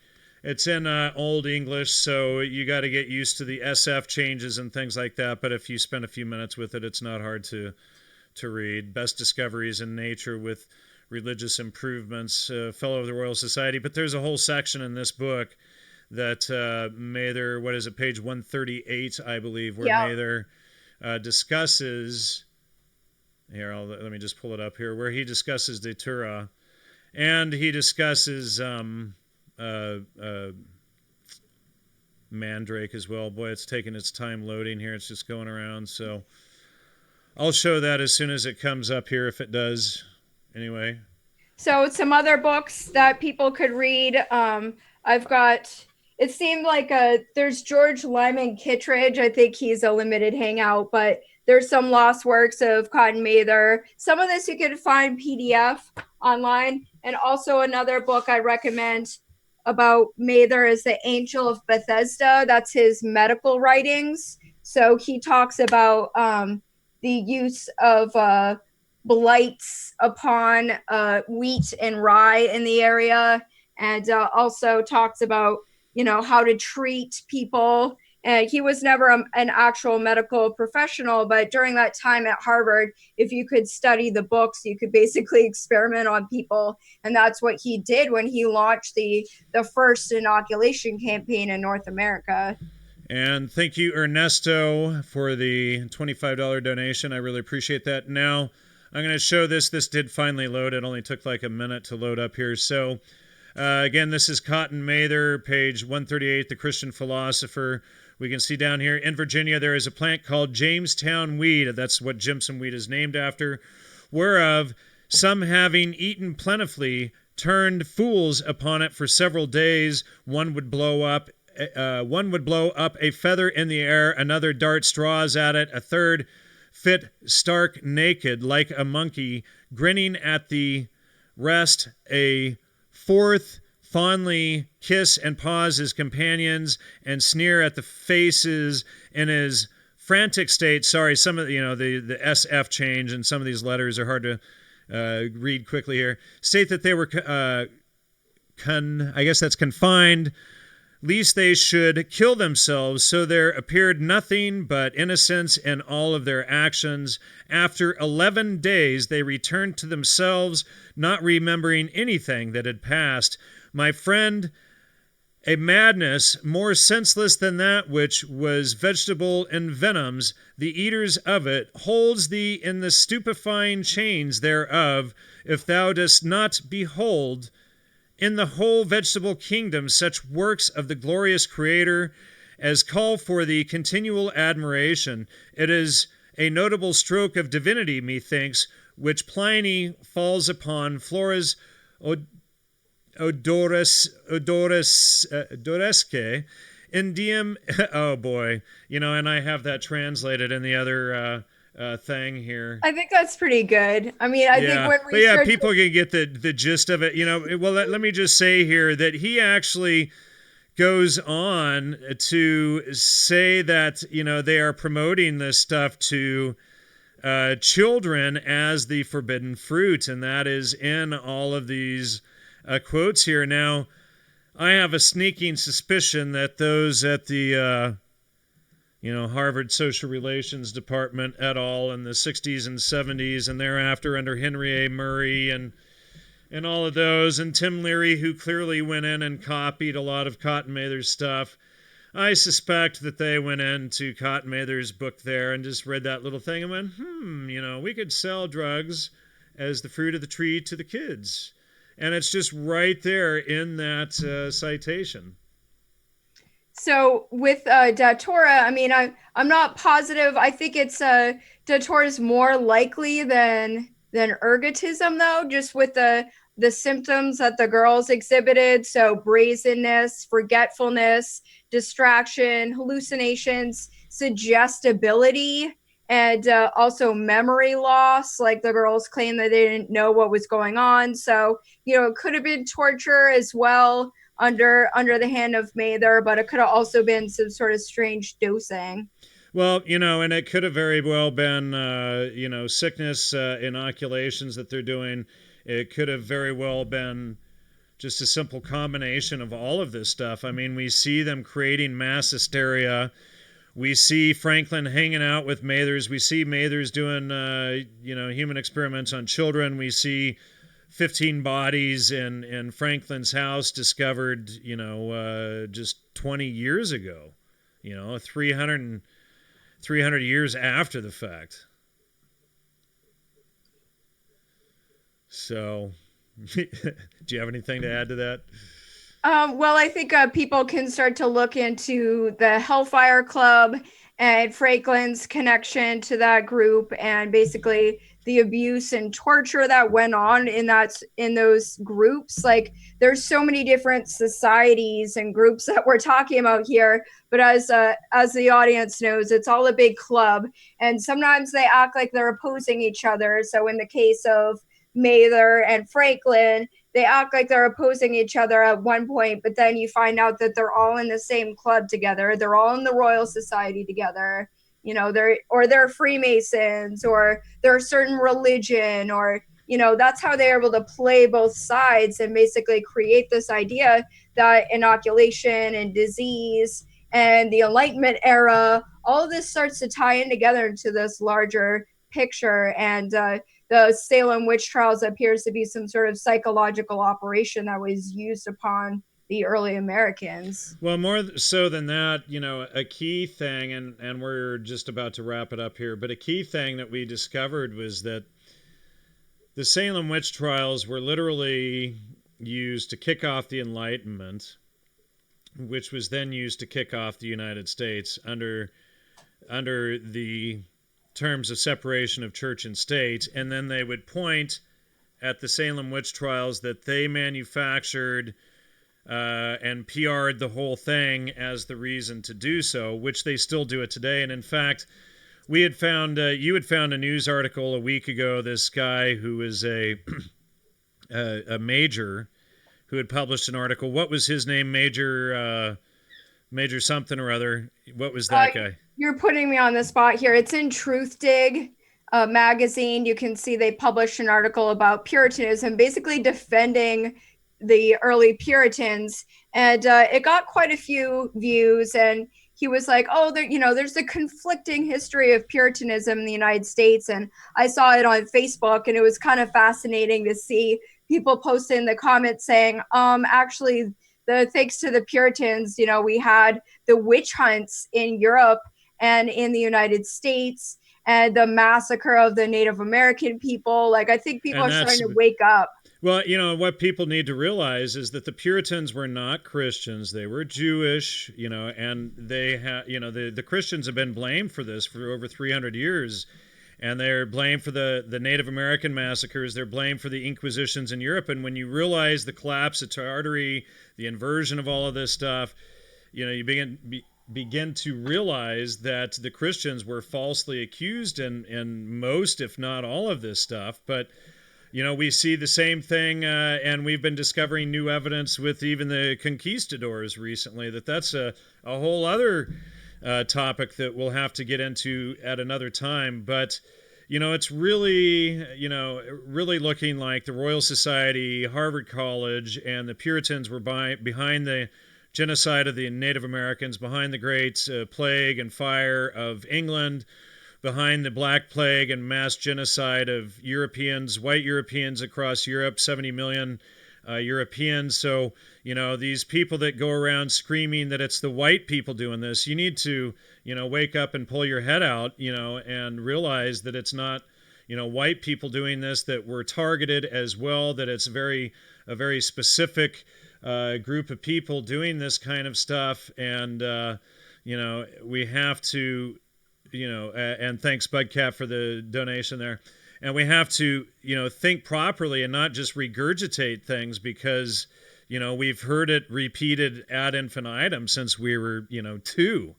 It's in Old English, so you got to get used to the SF changes and things like that. But if you spend a few minutes with it, it's not hard to read. Best discoveries in nature with religious improvements, fellow of the Royal Society. But there's a whole section in this book that Mather, what is it, page 138, I believe, where Yeah. Mather discusses, here, let me just pull it up here, where he discusses Datura, and he discusses Mandrake as well. Boy, it's taking its time loading here. It's just going around, so I'll show that as soon as it comes up here, if it does. Anyway. So some other books that people could read. I've got. It seemed like there's George Lyman Kittredge. I think he's a limited hangout, but there's some lost works of Cotton Mather. Some of this you could find PDF online, and also another book I recommend about Mather is The Angel of Bethesda. That's his medical writings. So he talks about the use of blights upon wheat and rye in the area, and also talks about how to treat people. And he was never an actual medical professional, but during that time at Harvard, if you could study the books, you could basically experiment on people, and that's what he did when he launched the first inoculation campaign in North America. And thank you, Ernesto, for the $25 donation. I really appreciate that. Now, I'm going to show this. This did finally load. It only took like a minute to load up here. So, again, this is Cotton Mather, page 138, The Christian Philosopher. We can see down here, in Virginia, there is a plant called Jamestown weed. That's what Jimson weed is named after, whereof some having eaten plentifully turned fools upon it for several days. One would blow up a feather in the air, another dart straws at it, a third fit stark naked like a monkey, grinning at the rest, a fourth fondly kiss and pause his companions and sneer at the faces in his frantic state. Sorry, some of the SF change and some of these letters are hard to read quickly here. State that they were I guess that's confined, lest they should kill themselves. So there appeared nothing but innocence in all of their actions. After 11 days, they returned to themselves, not remembering anything that had passed. My friend, a madness more senseless than that which was vegetable and venoms, the eaters of it, holds thee in the stupefying chains thereof, if thou dost not behold in the whole vegetable kingdom such works of the glorious Creator as call for the continual admiration. It is a notable stroke of divinity, methinks, which Pliny falls upon Flora's odoresque indium. Oh boy, and I have that translated in the other thing here. I think that's pretty good. I mean, I think when research, people can get the gist of it. Well, let me just say here that he actually goes on to say that they are promoting this stuff to children as the forbidden fruit, and that is in all of these quotes here. Now, I have a sneaking suspicion that those at the Harvard Social Relations Department et al. In the 60s and 70s and thereafter under Henry A. Murray and all of those, and Tim Leary, who clearly went in and copied a lot of Cotton Mather's stuff. I suspect that they went into Cotton Mather's book there and just read that little thing and went, we could sell drugs as the fruit of the tree to the kids. And it's just right there in that citation. So with Datura, I mean, I'm not positive. I think it's Datura is more likely than ergotism, though, just with the symptoms that the girls exhibited. So brazenness, forgetfulness, distraction, hallucinations, suggestibility, and also memory loss. Like the girls claim that they didn't know what was going on. So it could have been torture as well under the hand of Mather, but it could have also been some sort of strange dosing. Well, and it could have very well been, sickness inoculations that they're doing. It could have very well been just a simple combination of all of this stuff. I mean, we see them creating mass hysteria. We see Franklin hanging out with Mathers. We see Mathers doing, human experiments on children. We see 15 bodies in Franklin's house discovered, just 20 years ago, 300 years after the fact. So, do you have anything to add to that? Well, I think people can start to look into the Hellfire Club and Franklin's connection to that group, and basically the abuse and torture that went on in those groups. Like, there's so many different societies and groups that we're talking about here, but as the audience knows, it's all a big club, and sometimes they act like they're opposing each other. So in the case of Mather and Franklin, they act like they're opposing each other at one point, but then you find out that they're all in the same club together. They're all in the Royal Society together. They're Freemasons, or they're a certain religion, or that's how they're able to play both sides and basically create this idea that inoculation and disease and the Enlightenment era, all of this starts to tie in together into this larger picture. And the Salem Witch Trials appears to be some sort of psychological operation that was used upon the early Americans. Well, more so than that, a key thing, and we're just about to wrap it up here, but a key thing that we discovered was that the Salem Witch Trials were literally used to kick off the Enlightenment, which was then used to kick off the United States under the terms of separation of church and state, and then they would point at the Salem Witch Trials that they manufactured and PR'd the whole thing as the reason to do so, which they still do it today. And in fact, we had found, you had found a news article a week ago, this guy who is a major who had published an article. What was his name? Major something or other. What was that guy? You're putting me on the spot here. It's in Truth Dig magazine. You can see they published an article about Puritanism, basically defending the early Puritans, and it got quite a few views. And he was like, "Oh, there's a conflicting history of Puritanism in the United States." And I saw it on Facebook, and it was kind of fascinating to see people post in the comments saying, actually, thanks to the Puritans, we had the witch hunts in Europe and in the United States, and the massacre of the Native American people. Like, I think people are starting to wake up. Well, what people need to realize is that the Puritans were not Christians. They were Jewish, and they had, the Christians have been blamed for this for over 300 years. And they're blamed for the Native American massacres. They're blamed for the Inquisitions in Europe. And when you realize the collapse of Tartary, the inversion of all of this stuff, you begin to realize that the Christians were falsely accused in most, if not all, of this stuff. But we see the same thing, and we've been discovering new evidence with even the conquistadors recently. That's a whole other topic that we'll have to get into at another time. But it's really really looking like the Royal Society, Harvard College, and the Puritans were behind the genocide of the Native Americans, behind the Great Plague and Fire of England, behind the Black Plague and mass genocide of Europeans, white Europeans across Europe, 70 million Europeans. So, these people that go around screaming that it's the white people doing this, you need to, wake up and pull your head out, and realize that it's not, white people doing this, that were targeted as well, that it's a very specific group of people doing this kind of stuff. And, we have to, and thanks Budcat for the donation there. And we have to, think properly and not just regurgitate things because, we've heard it repeated ad infinitum since we were, two.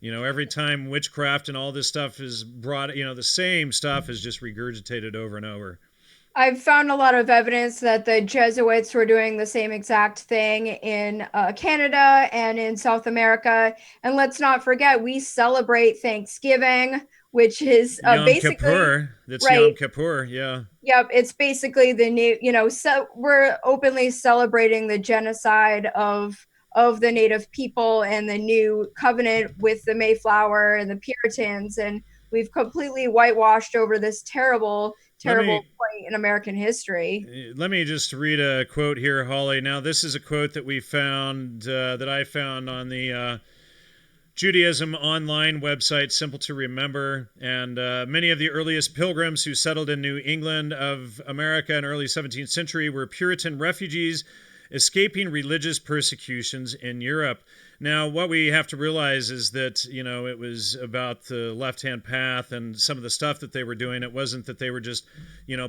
Every time witchcraft and all this stuff is brought, the same stuff is just regurgitated over and over. I've found a lot of evidence that the Jesuits were doing the same exact thing in Canada and in South America. And let's not forget, we celebrate Thanksgiving, which is basically Kippur. That's right. Yom Kippur, yeah. Yep, it's basically the new, so we're openly celebrating the genocide of the Native people and the new covenant with the Mayflower and the Puritans, and we've completely whitewashed over this terrible terrible point in American history. Let me just read a quote here, Holly. Now, this is a quote that we found, that I found on the Judaism online website, Simple to Remember. And many of the earliest pilgrims who settled in New England of America in early 17th century were Puritan refugees escaping religious persecutions in Europe. Now, what we have to realize is that, it was about the left-hand path and some of the stuff that they were doing. It wasn't that they were just,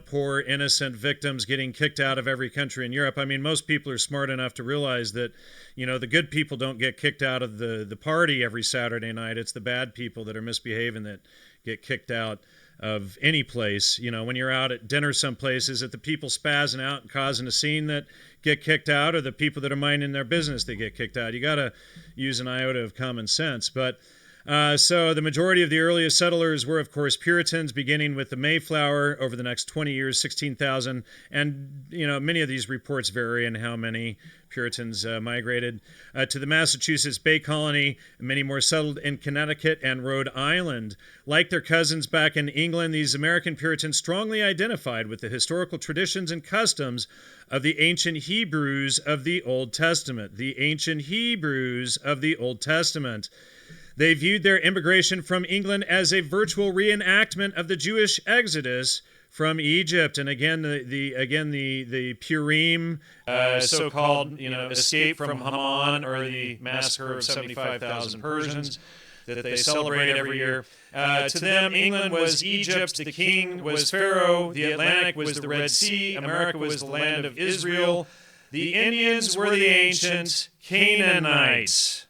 poor, innocent victims getting kicked out of every country in Europe. I mean, most people are smart enough to realize that, the good people don't get kicked out of the party every Saturday night. It's the bad people that are misbehaving that get kicked out of any place. When you're out at dinner someplace, is it the people spazzing out and causing a scene that get kicked out, or the people that are minding their business that get kicked out? You got to use an iota of common sense. But so the majority of the earliest settlers were, of course, Puritans, beginning with the Mayflower over the next 20 years, 16,000. And, many of these reports vary in how many Puritans migrated to the Massachusetts Bay Colony. Many more settled in Connecticut and Rhode Island. Like their cousins back in England, these American Puritans strongly identified with the historical traditions and customs of the ancient Hebrews of the Old Testament. The ancient Hebrews of the Old Testament. They viewed their immigration from England as a virtual reenactment of the Jewish exodus from Egypt. And again, the Purim, so-called, escape from Haman, or the massacre of 75,000 Persians that they celebrate every year. To them, England was Egypt, the king was Pharaoh, the Atlantic was the Red Sea, America was the land of Israel, the Indians were the ancient Canaanites.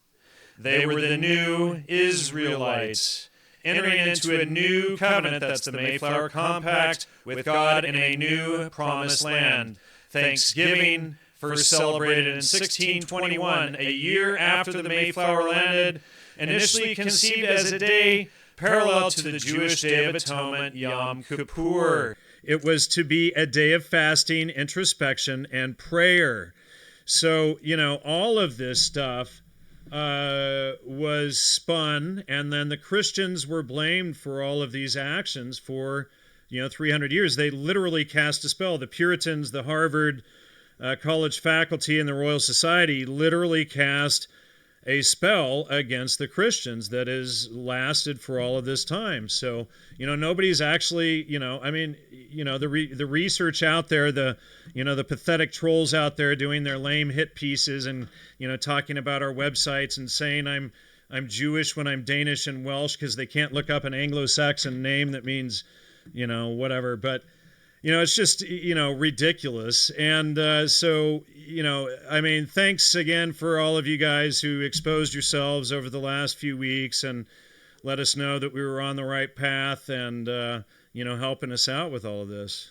They were the new Israelites, entering into a new covenant, that's the Mayflower Compact, with God in a new promised land. Thanksgiving, first celebrated in 1621, a year after the Mayflower landed, initially conceived as a day parallel to the Jewish Day of Atonement, Yom Kippur. It was to be a day of fasting, introspection, and prayer. So, all of this stuff was spun, and then the Christians were blamed for all of these actions for 300 years. They literally cast a spell. The Puritans, the Harvard college faculty, and the Royal Society literally cast a spell against the Christians that has lasted for all of this time. So nobody's actually the research out there, the pathetic trolls out there doing their lame hit pieces and talking about our websites and saying I'm Jewish when I'm Danish and Welsh because they can't look up an Anglo-Saxon name that means whatever. But it's just ridiculous. And thanks again for all of you guys who exposed yourselves over the last few weeks and let us know that we were on the right path and helping us out with all of this.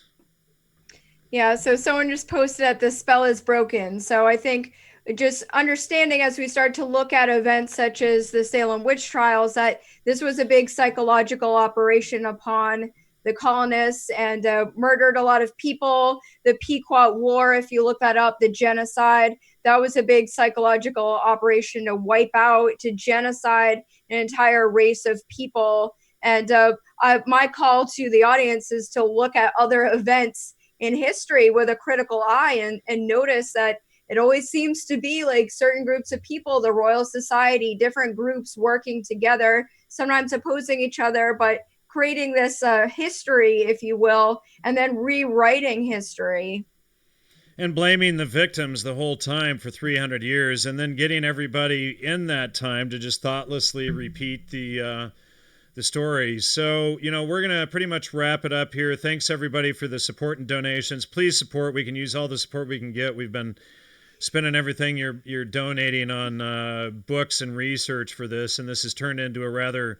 Yeah, so someone just posted that the spell is broken. So I think just understanding as we start to look at events such as the Salem Witch Trials, that this was a big psychological operation upon the colonists and murdered a lot of people. The Pequot War, if you look that up, the genocide, that was a big psychological operation to wipe out, to genocide an entire race of people. And my call to the audience is to look at other events in history with a critical eye and notice that it always seems to be like certain groups of people, the Royal Society, different groups working together, sometimes opposing each other, but creating this history, if you will, and then rewriting history. And blaming the victims the whole time for 300 years, and then getting everybody in that time to just thoughtlessly repeat the story. So, we're going to pretty much wrap it up here. Thanks, everybody, for the support and donations. Please support. We can use all the support we can get. We've been spending everything you're donating on books and research for this, and this has turned into a rather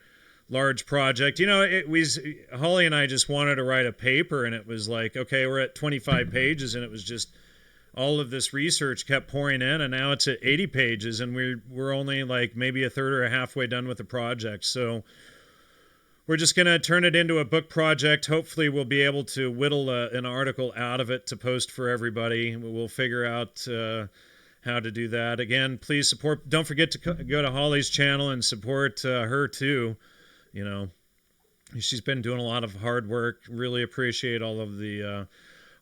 large project. Holly and I just wanted to write a paper, and it was like, okay, we're at 25 pages, and it was just all of this research kept pouring in, and now it's at 80 pages, and we're only like maybe a third or a halfway done with the project. So we're just going to turn it into a book project. Hopefully we'll be able to whittle an article out of it to post for everybody. We'll figure out how to do that. Again, please support. Don't forget to go to Holly's channel and support her too. She's been doing a lot of hard work. Really appreciate all of the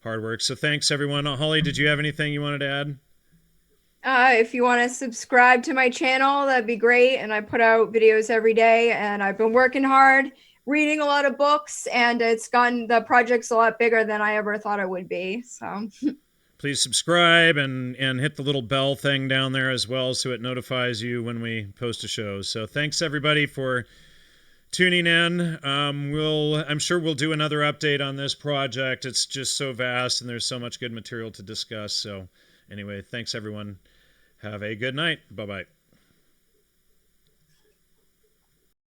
hard work. So thanks, everyone. Holly, did you have anything you wanted to add? If you want to subscribe to my channel, that'd be great. And I put out videos every day, and I've been working hard, reading a lot of books, and the project's a lot bigger than I ever thought it would be. So Please subscribe and hit the little bell thing down there as well so it notifies you when we post a show. So thanks, everybody, for tuning in. I'm sure we'll do another update on this project. It's just so vast and there's so much good material to discuss. So anyway, thanks, everyone. Have a good night. Bye-bye.